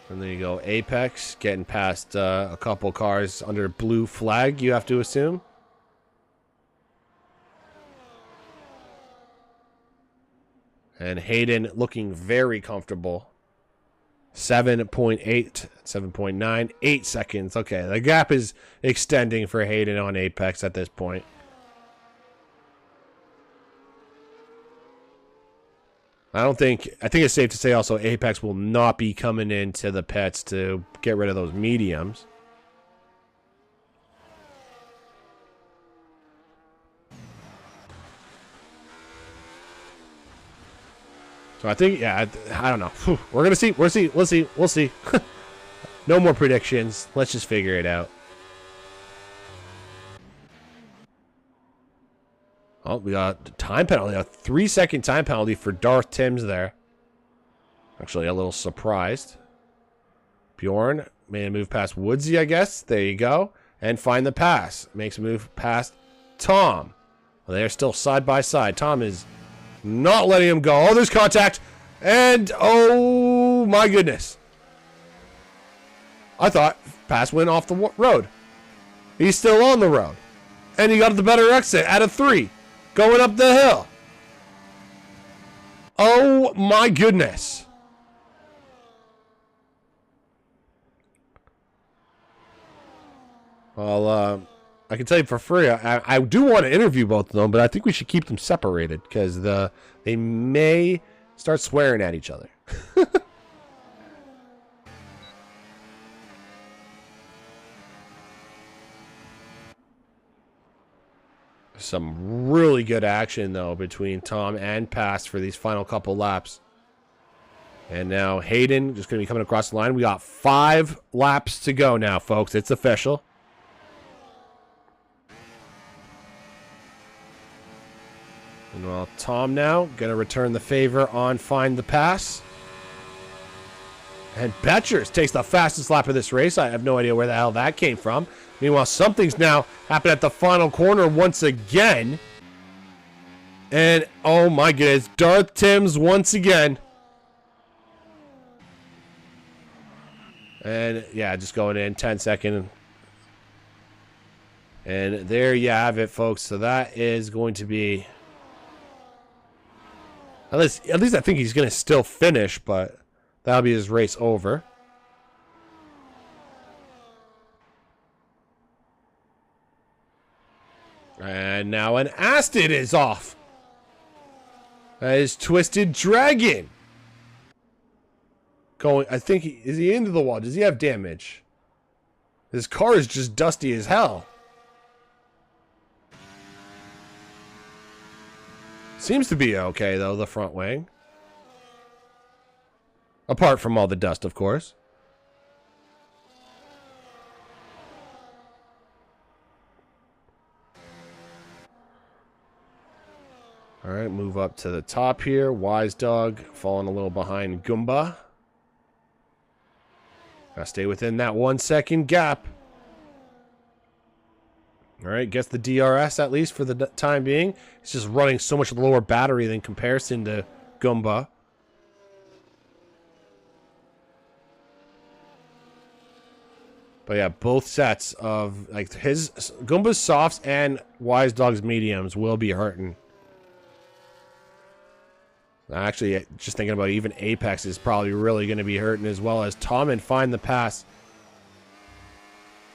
And there you go. Apex getting past a couple cars under blue flag, you have to assume. And Hayden looking very comfortable. 7.8, 7.9, 8 seconds. Okay, the gap is extending for Hayden on Apex at this point. I think it's safe to say also Apex will not be coming into the pits to get rid of those mediums. So I think, yeah, I don't know. We're going to see. We'll see. No more predictions. Let's just figure it out. Oh, we got a time penalty. A 3-second time penalty for Darth Timms there. Actually, a little surprised. Bjorn made a move past Woodsy, I guess. There you go. And find the pass. Makes a move past Tom. Well, they're still side by side. Tom is not letting him go. Oh, there's contact. And, oh, my goodness. I thought pass went off the road. He's still on the road. And he got the better exit out of 3. Going up the hill. Oh, my goodness. Well, I can tell you for free, I do want to interview both of them, but I think we should keep them separated because they may start swearing at each other. Some really good action, though, between Tom and Pass for these final couple laps. And now Hayden just going to be coming across the line. We got 5 laps to go now, folks. It's official. And well, Tom now going to return the favor on Find the Pass. And Betchers takes the fastest lap of this race. I have no idea where the hell that came from. Meanwhile, something's now happened at the final corner once again. And, oh my goodness, Darth Timms once again. And, yeah, just going in 10-second. And there you have it, folks. So that is going to be... At least I think he's going to still finish, but that'll be his race over. And now an Aston is off. That is Twisted Dragon. Going, I think, is he into the wall? Does he have damage? His car is just dusty as hell. Seems to be okay, though, the front wing. Apart from all the dust, of course. All right, move up to the top here. Wise Dog falling a little behind Goomba. Gotta stay within that 1-second gap. All right, gets the DRS at least for the time being. It's just running so much lower battery than comparison to Goomba. But yeah, both sets of like his Goomba's softs and Wise Dog's mediums will be hurting. Actually, just thinking about even Apex is probably really going to be hurting as well as Tom and Find the Pass.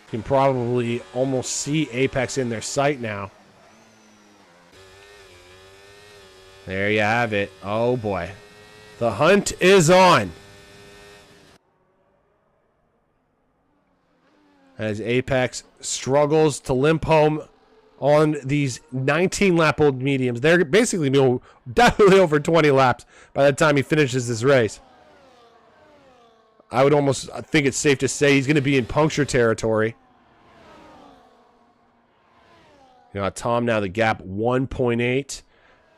You can probably almost see Apex in their sight now. There you have it. Oh boy. The hunt is on. As Apex struggles to limp home on these 19-lap-old mediums. They're basically definitely over 20 laps by the time he finishes this race. I would almost think it's safe to say he's going to be in puncture territory. You know, Tom now the gap 1.8.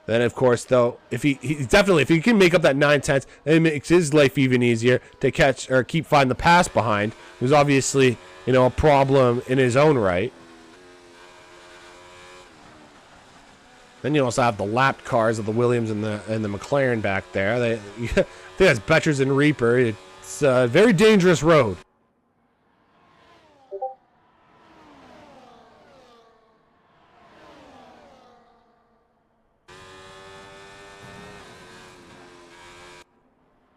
Then, of course, though, if he can make up that 9/10, then it makes his life even easier to catch or keep Find the Pass behind, who's obviously, you know, a problem in his own right. Then you also have the lapped cars of the Williams and the McLaren back there. I think that's Betchers and Reaper. It's a very dangerous road.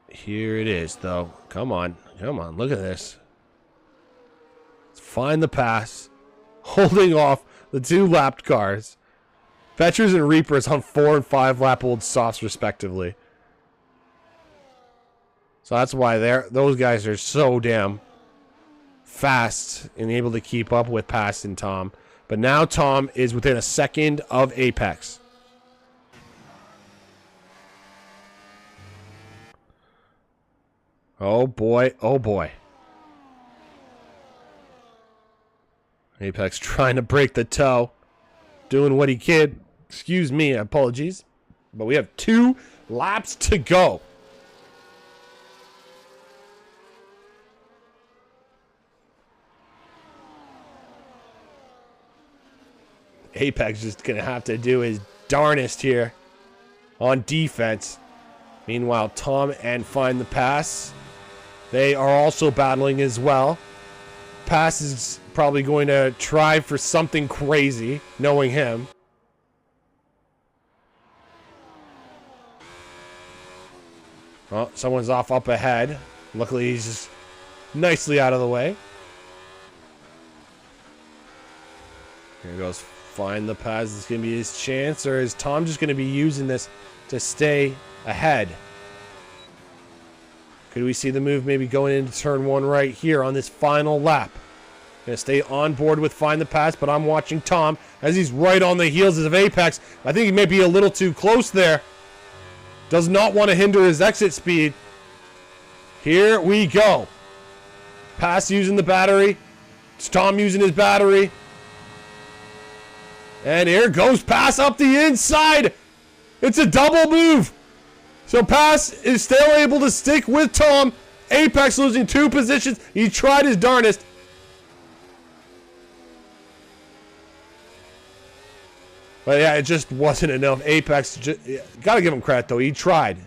Here it is, though. Come on. Come on. Look at this. Let's Find the Pass. Holding off the 2 lapped cars. Betchers and Reapers on 4 and 5 lap old softs respectively. So that's why those guys are so damn fast and able to keep up with Pass and Tom. But now Tom is within a second of Apex. Oh boy, oh boy. Apex trying to break the toe. Doing what he can. Excuse me, apologies. But we have 2 laps to go. Apex just going to have to do his darnest here on defense. Meanwhile, Tom and Find the Pass, they are also battling as well. Pass is probably going to try for something crazy, knowing him. Oh, someone's off up ahead. Luckily, he's just nicely out of the way. Here goes Find the Pass. This is going to be his chance, or is Tom just going to be using this to stay ahead? Could we see the move maybe going into turn 1 right here on this final lap? Gonna stay on board with Find the Pass, but I'm watching Tom as he's right on the heels of Apex. I think he may be a little too close there. Does not want to hinder his exit speed. Here we go. Pass using the battery. It's Tom using his battery. And here goes Pass up the inside. It's a double move. So Pass is still able to stick with Tom. Apex losing 2 positions. He tried his darnest. But yeah, it just wasn't enough. Apex, gotta give him credit though. He tried.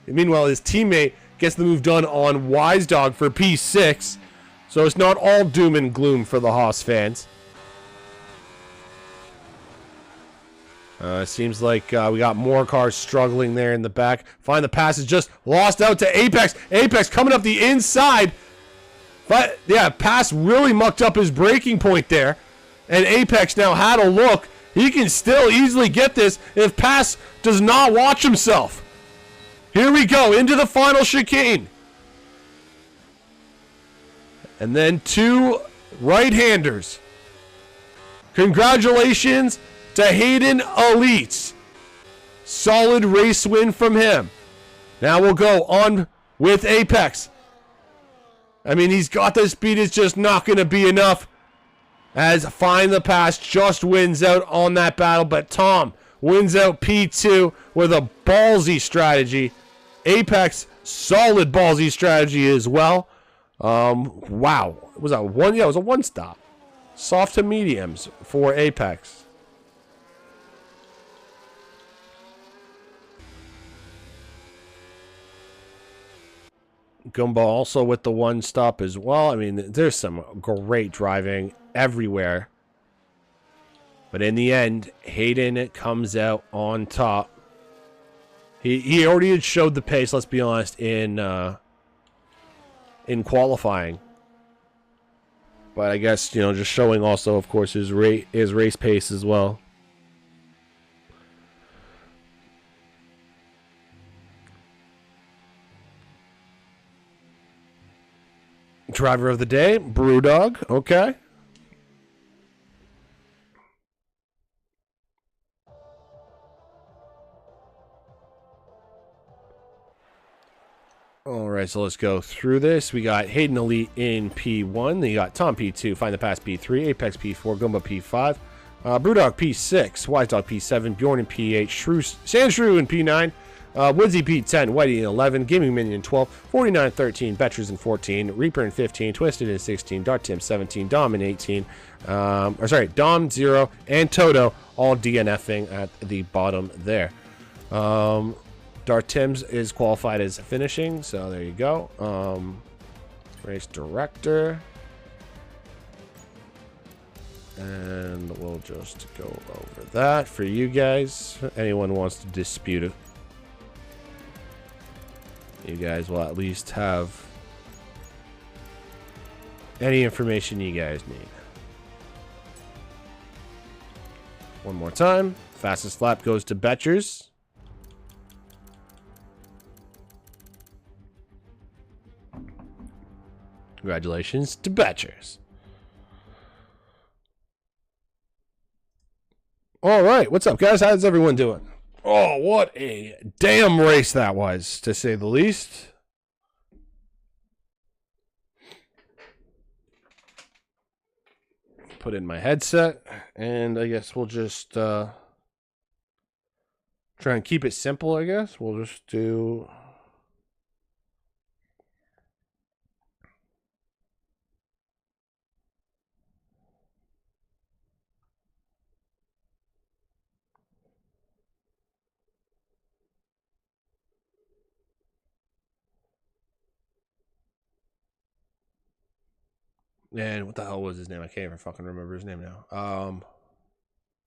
Meanwhile, his teammate gets the move done on Wise Dog for P6. So it's not all doom and gloom for the Haas fans. Seems like we got more cars struggling there in the back. Find the Pass is just lost out to Apex. Apex coming up the inside. But yeah, Pass really mucked up his braking point there. And Apex now had a look. He can still easily get this if Pass does not watch himself. Here we go into the final chicane. And then 2 right-handers. Congratulations to Hayden Elites. Solid race win from him. Now we'll go on with Apex. I mean, he's got the speed. It's just not going to be enough. As Find the Pass just wins out on that battle. But Tom wins out P2 with a ballsy strategy. Apex, solid ballsy strategy as well. Wow. Was that one? Yeah, it was a 1-stop. Soft to mediums for Apex. Gumbo also with the 1-stop as well. I mean, there's some great driving everywhere. But in the end, Hayden comes out on top. He already had showed the pace, let's be honest, in qualifying. But I guess, you know, just showing also, of course, his race pace as well. Driver of the day, Brewdog. Okay. All right, so let's go through this. We got Hayden Elite in P1. Then you got Tom P2, Find the Pass P3, Apex P4, Gumba P5, Brewdog P6, Wise Dog P7, Bjorn in P8, Sandshrew in P9, Woodsy P10, Whitey in 11, Gaming Minion in 12, 49 13, Betchers in 14, Reaper in 15, Twisted in 16, Dart Tim 17, Dom in 18, Dom 0, and Toto all DNFing at the bottom there. Dart Tim's is qualified as finishing, so there you go. Race director. And we'll just go over that for you guys. Anyone wants to dispute it, you guys will at least have any information you guys need. One more time. Fastest lap goes to Betchers. Congratulations to Betchers. All right, what's up, guys? How's everyone doing? Oh, what a damn race that was, to say the least. put in my headset, and I guess we'll just try and keep it simple, I guess. We'll just do... And what the hell was his name? I can't even fucking remember his name now.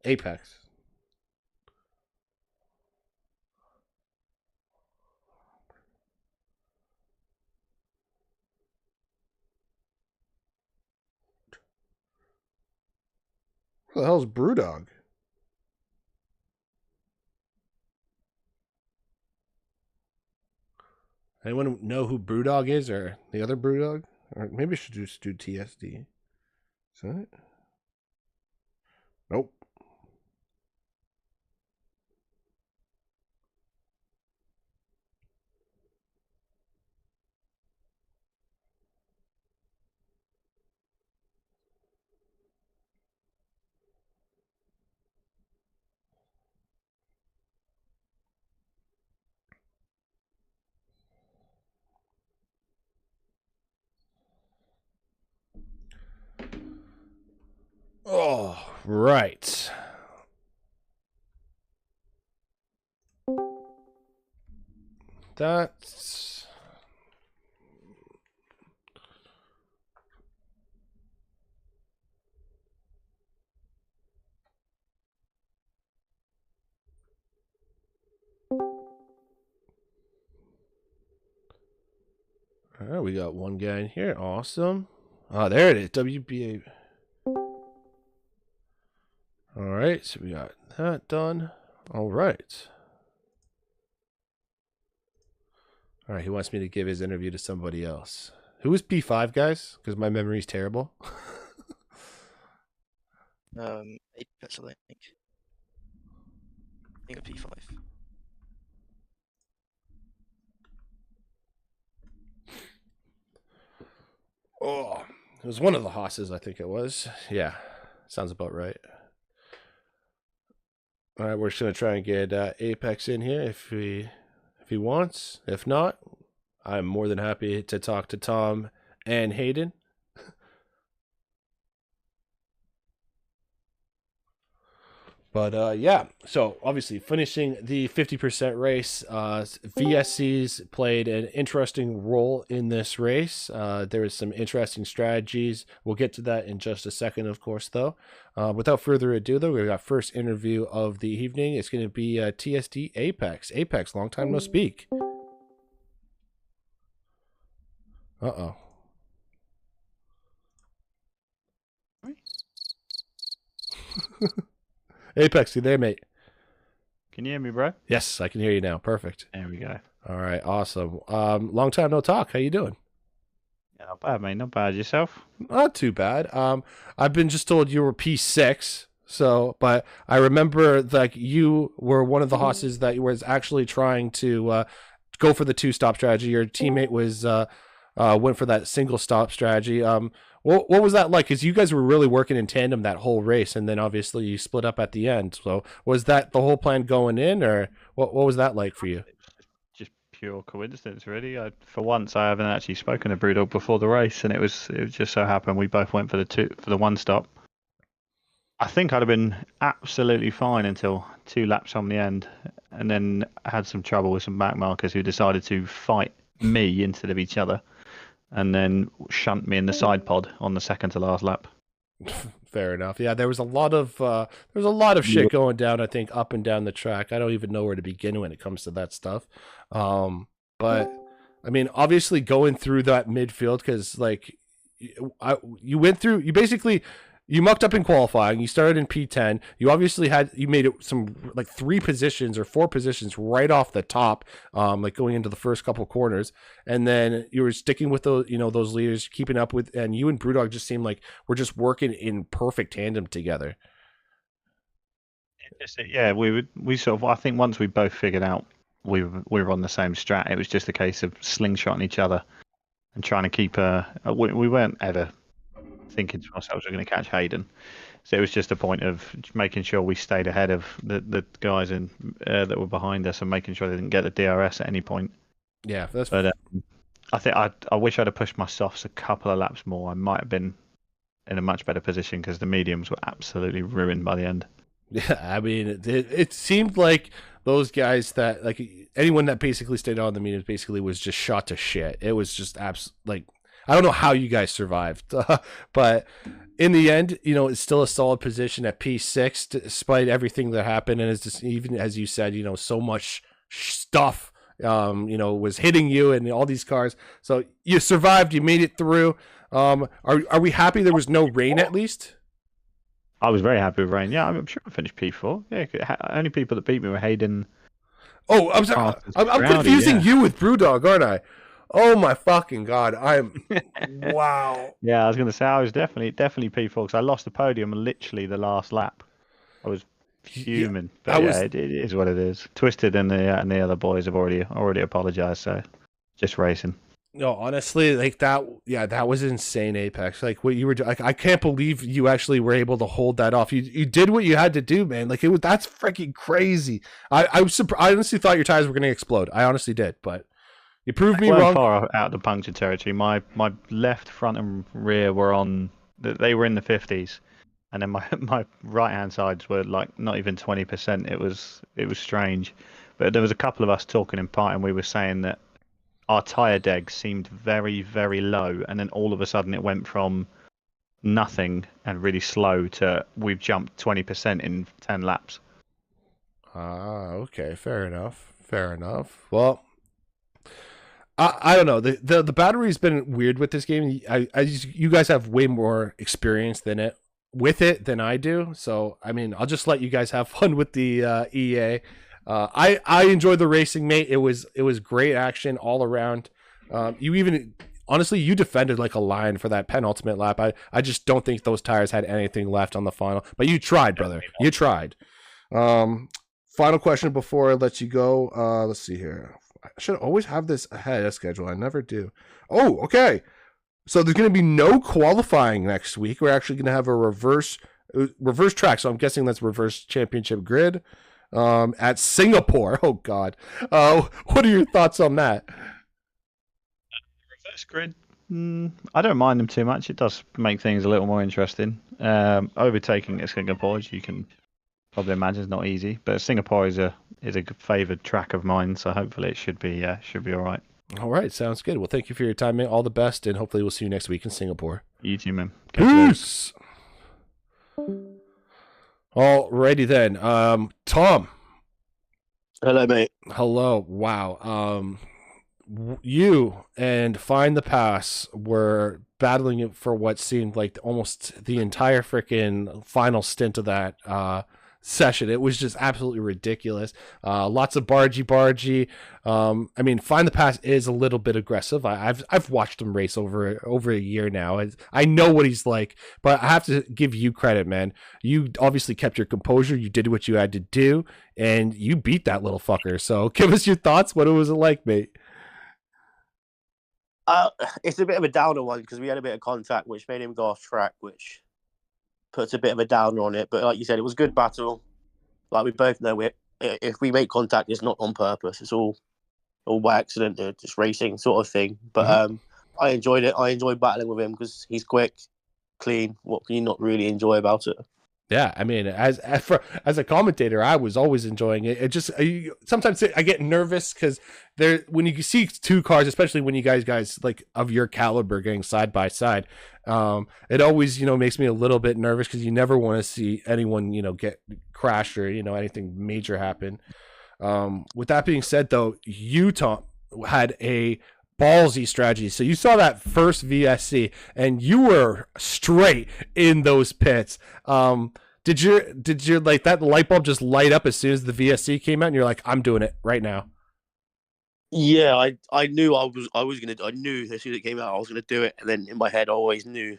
Apex. Who the hell's Brewdog? Anyone know who Brewdog is, or the other Brewdog? Or maybe I should just do TSD. Is that it? Nope. Oh, right. That's... All right, we got one guy in here. Awesome. Ah, there it is. WBA. All right, so we got that done. All right. All right, he wants me to give his interview to somebody else. Who was P5, guys? Because my memory's terrible. Apex, I think. I think a P5. Oh, it was one of the hosses, I think it was. Yeah, sounds about right. All right, we're just gonna try and get Apex in here if he wants. If not, I'm more than happy to talk to Tom and Hayden. But yeah, so obviously finishing the 50% race, VSCs played an interesting role in this race. There was some interesting strategies. We'll get to that in just a second, of course, though. Without further ado, though, we've got first interview of the evening. It's going to be TSD Apex. Apex, long time no speak. Uh-oh. Apex, you there, mate? Can you hear me, bro? Yes, I can hear you now. Perfect. There we go. All right, awesome. Long time no talk. How you doing? Yeah, not bad, mate. Not bad. Yourself? Not too bad. I've been just told you were P6, so but I remember like you were one of the hosses that was actually trying to go for the two-stop strategy. Your teammate was went for that single-stop strategy. What was that like? Because you guys were really working in tandem that whole race, and then obviously you split up at the end. So was that the whole plan going in, or what was that like for you? Just pure coincidence, really. For once, I haven't actually spoken to Brewdog before the race, and it just so happened we both went for the one stop. I think I'd have been absolutely fine until 2 laps on the end, and then had some trouble with some back markers who decided to fight me instead of each other, and then shunt me in the side pod on the second to last lap. Fair enough. Yeah, there was a lot of shit going down, I think, up and down the track. I don't even know where to begin when it comes to that stuff. But I mean, obviously going through that midfield, because like you basically mucked up in qualifying. You started in P10. You obviously made it some like 3 positions or 4 positions right off the top, like going into the first couple corners, and then you were sticking with those, those leaders, keeping up with, and you and Brewdog just seemed like we're just working in perfect tandem together. Yeah, we sort of. I think once we both figured out we were on the same strat, it was just a case of slingshotting each other and trying to keep we weren't ever thinking to ourselves we're going to catch Hayden. So it was just a point of making sure we stayed ahead of the guys that were behind us and making sure they didn't get the DRS at any point. Yeah, that's. But I think I wish I'd have pushed my softs a couple of laps more. I might have been in a much better position because the mediums were absolutely ruined by the end. Yeah, I mean, it seemed like those guys that, like, anyone that basically stayed on the mediums basically was just shot to shit. It was just like, I don't know how you guys survived, but in the end, you know, it's still a solid position at P6 despite everything that happened, and it's just, even as you said, you know, so much stuff, you know, was hitting you and all these cars. So you survived, you made it through. Are we happy there was no rain at least? I was very happy with rain. Yeah, I'm sure I finished P4. Yeah, only people that beat me were Hayden. Oh, I'm sorry. I'm confusing you with Brewdog, aren't I? Oh my fucking god! Wow. Yeah, I was going to say I was definitely P4 because I lost the podium literally the last lap. I was fuming, but it is what it is. Twisted and the other boys have already apologized, so just racing. No, honestly, like that. Yeah, that was insane, Apex. Like what you were doing. Like, I can't believe you actually were able to hold that off. You did what you had to do, man. Like that's freaking crazy. I was surprised. I honestly thought your tires were going to explode. I honestly did, but you proved me wrong. Far out of the puncture territory. My left, front, and rear were on. They were in the 50s, and then my right hand sides were like not even 20%. It was strange, but there was a couple of us talking in part, and we were saying that our tyre deg seemed very, very low, and then all of a sudden it went from nothing and really slow to we've jumped 20% in 10 laps. Okay, fair enough. Well, I don't know. The battery's been weird with this game. You guys have way more experience with it than I do. So I mean, I'll just let you guys have fun with the EA. I enjoyed the racing, mate. It was great action all around. Honestly, you defended like a lion for that penultimate lap. I just don't think those tires had anything left on the final. But you tried, brother. You tried. Final question before I let you go. Let's see here. I should always have this ahead of schedule. I never do. Oh, okay. So there's going to be no qualifying next week. We're actually going to have a reverse track. So I'm guessing that's reverse championship grid at Singapore. Oh, God. What are your thoughts on that? Reverse grid? I don't mind them too much. It does make things a little more interesting. Overtaking at Singapore, as you can probably imagine, is not easy. But Singapore is a favoured track of mine, so hopefully it should be all right. All right, sounds good. Well, thank you for your time, mate. All the best, and hopefully we'll see you next week in Singapore. You too, man. Peace. Alrighty then. Tom. Hello, mate. Hello. Wow. You and Find the Pass were battling it for what seemed like almost the entire freaking final stint of that session. It was just absolutely ridiculous. Lots of bargy. I mean, Find the Pass is a little bit aggressive. I've watched him race over a year now. I know what he's like, but I have to give you credit, man. You obviously kept your composure. You did what you had to do, and you beat that little fucker. So give us your thoughts. What was it like, mate? It's a bit of a downer one because we had a bit of contact, which made him go off track, which puts a bit of a downer on it. But like you said, it was a good battle. Like we both know, if we make contact, it's not on purpose. It's all by accident, just racing sort of thing. But I enjoyed it. I enjoyed battling with him because he's quick, clean. What can you not really enjoy about it? Yeah, I mean, as a commentator, I was always enjoying it. It just sometimes I get nervous because when you see two cars, especially when you guys like of your caliber getting side by side, it always makes me a little bit nervous because you never want to see anyone get crashed or anything major happen. With that being said, though, Tom had a ballsy strategy. So you saw that first VSC and you were straight in those pits. Did you like that light bulb just light up as soon as the VSC came out and you're like, I'm doing it right now? Yeah, I knew I was gonna. I knew as soon as it came out I was gonna do it, and then in my head I always knew.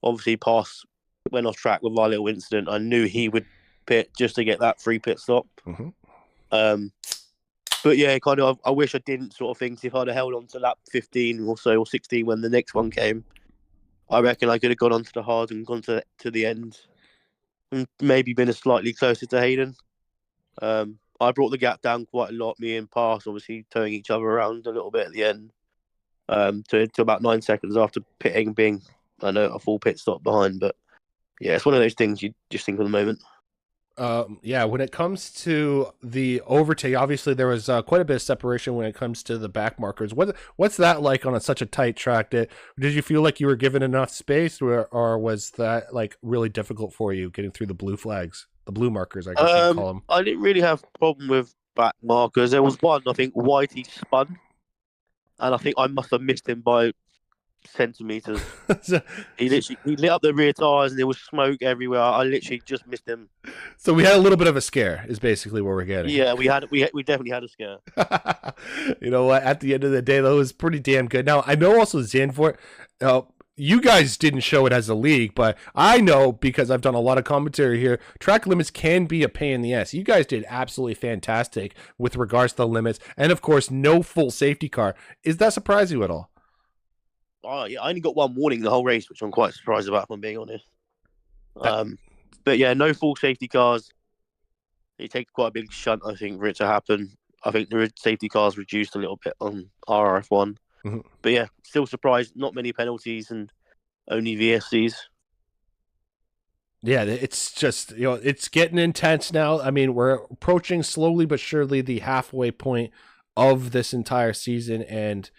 Obviously, Pass went off track with our little incident. I knew he would pit just to get that free pit stop. But yeah, kind of. I wish I didn't sort of think if I'd have held on to lap 15 or so or 16 when the next one came, I reckon I could have gone on to the hard and gone to the end, and maybe been a slightly closer to Hayden. I brought the gap down quite a lot. Me and Pass obviously towing each other around a little bit at the end, to about 9 seconds after pitting, being a full pit stop behind. But yeah, it's one of those things you just think of the moment. Yeah, when it comes to the overtake, obviously there was quite a bit of separation when it comes to the back markers. What's that like on such a tight track? Did you feel like you were given enough space, or was that like really difficult for you getting through the blue flags, the blue markers, I guess you call them? I didn't really have a problem with back markers. There was one, I think, Whitey spun, and I think I must have missed him by centimeters. He lit up the rear tires and there was smoke everywhere. I literally just missed him. So we had a little bit of a scare, is basically what we're getting. Yeah, we definitely had a scare. You know what? At the end of the day, though, it was pretty damn good. Now I know also Zandvoort. You guys didn't show it as a league, but I know because I've done a lot of commentary here. Track limits can be a pain in the ass. You guys did absolutely fantastic with regards to the limits, and of course, no full safety car. Is that surprise you at all? Oh, yeah, I only got one warning the whole race, which I'm quite surprised about, if I'm being honest. But yeah, no full safety cars. It takes quite a big shunt, I think, for it to happen. I think the safety cars reduced a little bit on RRF1. Mm-hmm. But yeah, still surprised. Not many penalties and only VSCs. Yeah, it's just, it's getting intense now. I mean, we're approaching slowly but surely the halfway point of this entire season. And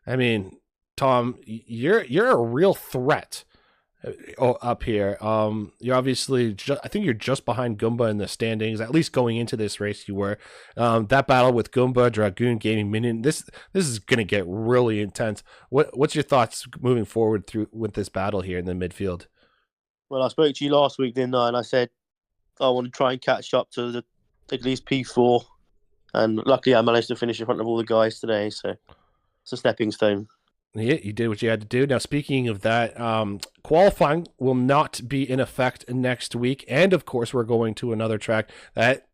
I mean, Tom, you're a real threat up here. You're obviously I think you're just behind Goomba in the standings. At least going into this race, you were. That battle with Goomba, Dragoon gaining Minion. This is going to get really intense. What's your thoughts moving forward with this battle here in the midfield? Well, I spoke to you last week, didn't I? And I said I want to try and catch up to at least P4, and luckily I managed to finish in front of all the guys today. So it's a stepping stone. Yeah, you did what you had to do. Now, speaking of that, qualifying will not be in effect next week. And, of course, we're going to another track that,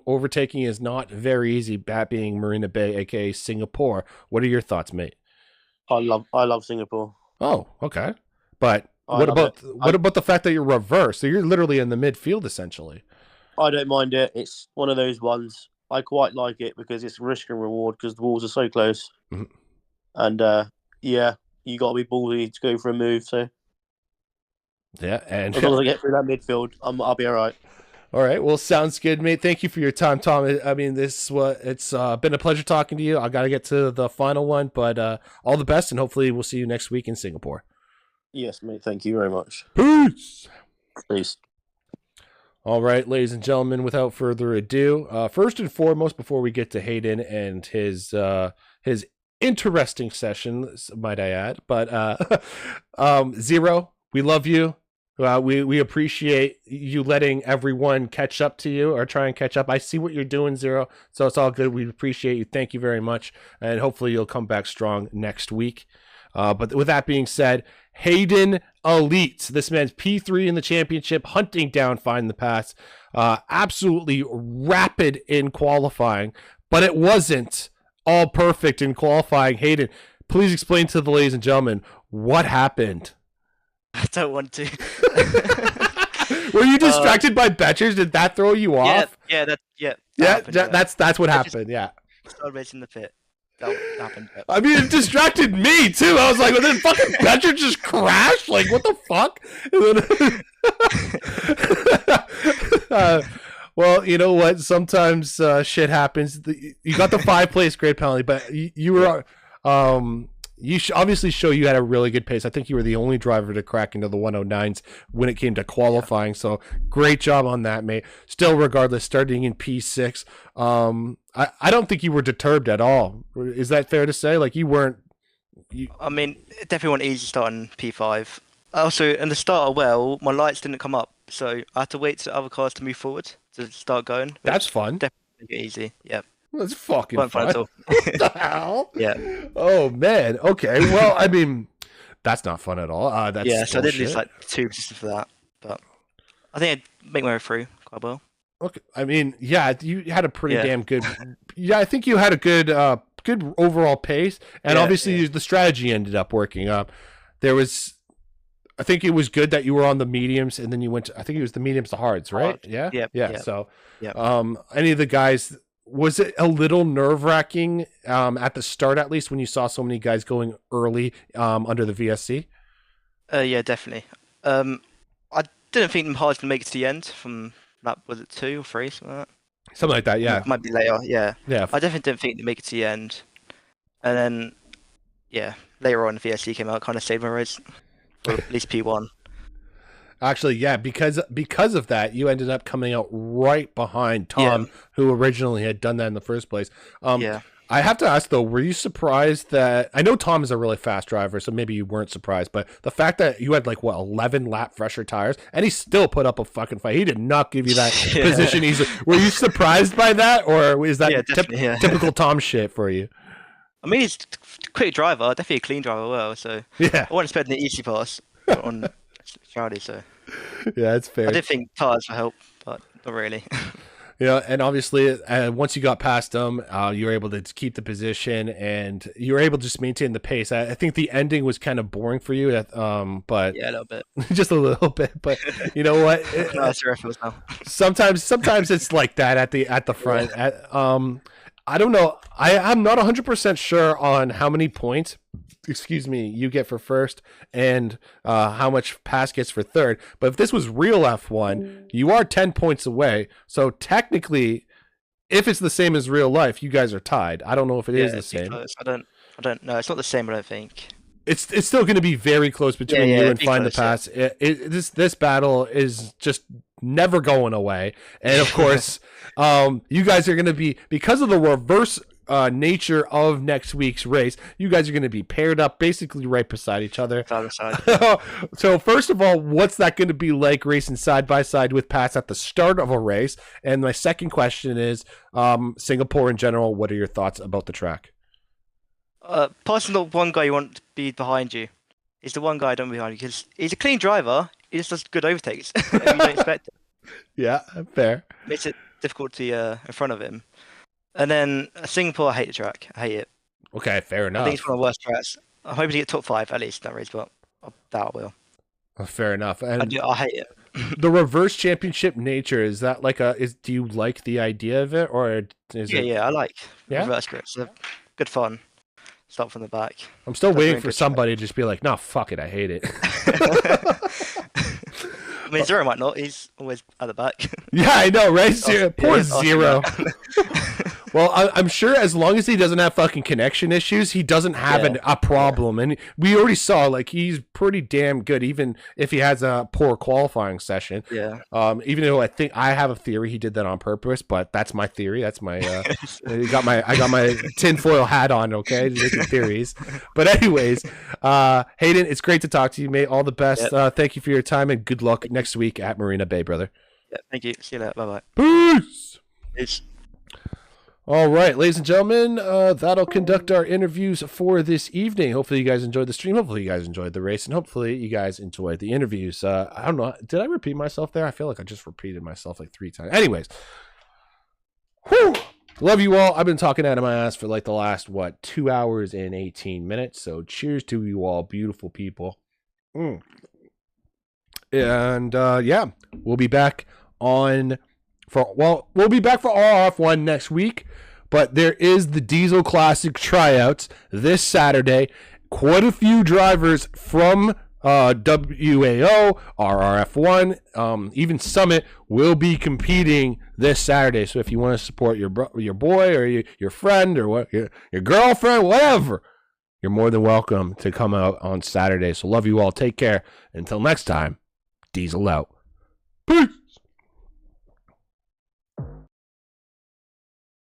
overtaking is not very easy, that being Marina Bay, a.k.a. Singapore. What are your thoughts, mate? I love Singapore. Oh, okay. But what about the fact that you're reversed? So you're literally in the midfield, essentially. I don't mind it. It's one of those ones. I quite like it because it's risk and reward because the walls are so close. Mm-hmm. And, yeah, you got to be ballsy to go for a move. So yeah, and as long as I get through that midfield, I'll be all right. All right, well, sounds good, mate. Thank you for your time, Tom. I mean, it's been a pleasure talking to you. I got to get to the final one, but all the best, and hopefully we'll see you next week in Singapore. Yes, mate. Thank you very much. Peace. Peace. All right, ladies and gentlemen, without further ado, first and foremost, before we get to Hayden and his interesting session, might I add, but Zero, we love you. We appreciate you letting everyone catch up to you or try and catch up. I see what you're doing, Zero, so it's all good. We appreciate you. Thank you very much, and hopefully you'll come back strong next week. But with that being said, Hayden Elite, this man's P3 in the championship, hunting down Find the Pass, absolutely rapid in qualifying, but it wasn't all perfect in qualifying. Hayden, please explain to the ladies and gentlemen what happened. I don't want to. Were you distracted by Betchers? Did that throw you off? Yeah, that happened, yeah. That's what happened. Yeah. Started racing the pit. That happened. Yeah. I mean, it distracted me too. I was like, well, then fucking Betcher just crashed. Like, what the fuck? Well, you know what? Sometimes shit happens. You got the 5-place grade penalty, but you were you obviously show you had a really good pace. I think you were the only driver to crack into the 109s when it came to qualifying. So great job on that, mate. Still, regardless, starting in P6, I don't think you were deterred at all. Is that fair to say? Like, you weren't. I mean, it definitely wasn't easy starting P5. Also, in the start, my lights didn't come up, so I had to wait for other cars to move forward to start going. That's fun. Definitely easy. Yeah. That's fucking fun. At all. What the hell? Yeah. Oh man. Okay. Well, I mean, that's not fun at all. That's yeah. So bullshit. I did lose like 2 positions for that, but I think I'd make my way through quite well. Okay. I mean, yeah, you had a pretty damn good. Yeah, I think you had a good, good overall pace, and obviously the strategy ended up working. There was I think it was good that you were on the mediums, and then you went to, I think it was the mediums to hards, right? Hard. Yeah? Yep. So, Yep. any of the guys, was it a little nerve-wracking at the start, at least, when you saw so many guys going early under the VSC? Yeah, definitely. I didn't think them hards to make it to the end from lap, was it 2 or 3, something like that? Something like that, yeah. Might be later, yeah. Yeah. I definitely didn't think they'd make it to the end. And then, yeah, later on, the VSC came out, kind of saved my race. Or at least P1. Actually, yeah, because of that, you ended up coming out right behind Tom, who originally had done that in the first place. Yeah. I have to ask, though, were you surprised that... I know Tom is a really fast driver, so maybe you weren't surprised, but the fact that you had, 11 lap fresher tires, and he still put up a fucking fight. He did not give you that position easily. Were you surprised by that, or is that typical Tom shit for you? I mean, he's a quick driver, definitely a clean driver as well, so... Yeah. I wasn't expecting the easy pass on Charlie, so... Yeah, that's fair. I did think tires would help, but not really. Yeah, and obviously, once you got past them, you were able to keep the position, and you were able to just maintain the pace. I think the ending was kind of boring for you, but yeah, a little bit, just a little bit. But you know what? No, it's reference now. Sometimes it's like that at the front. I don't know. I'm not 100% sure on how many points, you get for first and how much pass gets for third. But if this was real F1, you are 10 points away. So technically, if it's the same as real life, you guys are tied. I don't know if it is the same. Close. I don't know. It's not the same, I don't think. It's still going to be very close between you and Find the Pass. This battle is just never going away. And of course, you guys are going to be, because of the reverse nature of next week's race, you guys are going to be paired up basically right beside each other. So first of all, what's that going to be like racing side by side with Pass at the start of a race? And my second question is, Singapore in general, what are your thoughts about the track? Passing the one guy you want to be behind you. He's the one guy I don't want behind you because he's a clean driver. He just does good overtakes. You don't expect it. Yeah, fair. Makes it difficult to in front of him. And then Singapore, I hate the track. I hate it. Okay, fair enough. I think it's one of the worst tracks. I'm hoping to get top 5 at least in that race, but I doubt I will. Fair enough. And I hate it. The reverse championship nature, is that do you like the idea of it, or is it? Yeah, I like reverse grips. They're good fun. Start from the back. I'm still waiting for somebody to just be like, no, fuck it, I hate it. I mean, Zero might not. He's always at the back. Yeah, I know, right? Poor Zero. Well, I'm sure as long as he doesn't have fucking connection issues, he doesn't have a problem. And we already saw, he's pretty damn good, even if he has a poor qualifying session. Yeah. Even though I think I have a theory he did that on purpose, but that's my theory. That's my I got my tinfoil hat on, okay? Making theories. But anyways, Hayden, it's great to talk to you, mate. All the best. Yep. Thank you for your time, and good luck next week at Marina Bay, brother. Yeah, thank you. See you later. Bye-bye. Peace! Peace. All right, ladies and gentlemen, that'll conduct our interviews for this evening. Hopefully you guys enjoyed the stream. Hopefully you guys enjoyed the race, and hopefully you guys enjoyed the interviews. I don't know. Did I repeat myself there? I feel like I just repeated myself 3 times. Anyways, whew, love you all. I've been talking out of my ass for the last, 2 hours and 18 minutes. So cheers to you all, beautiful people. And yeah, we'll be back we'll be back for RRF1 next week, but there is the Diesel Classic tryouts this Saturday. Quite a few drivers from WAO, RRF1, even Summit will be competing this Saturday. So if you want to support your boy or your friend or your girlfriend, whatever, you're more than welcome to come out on Saturday. So love you all. Take care. Until next time, Diesel out. Peace.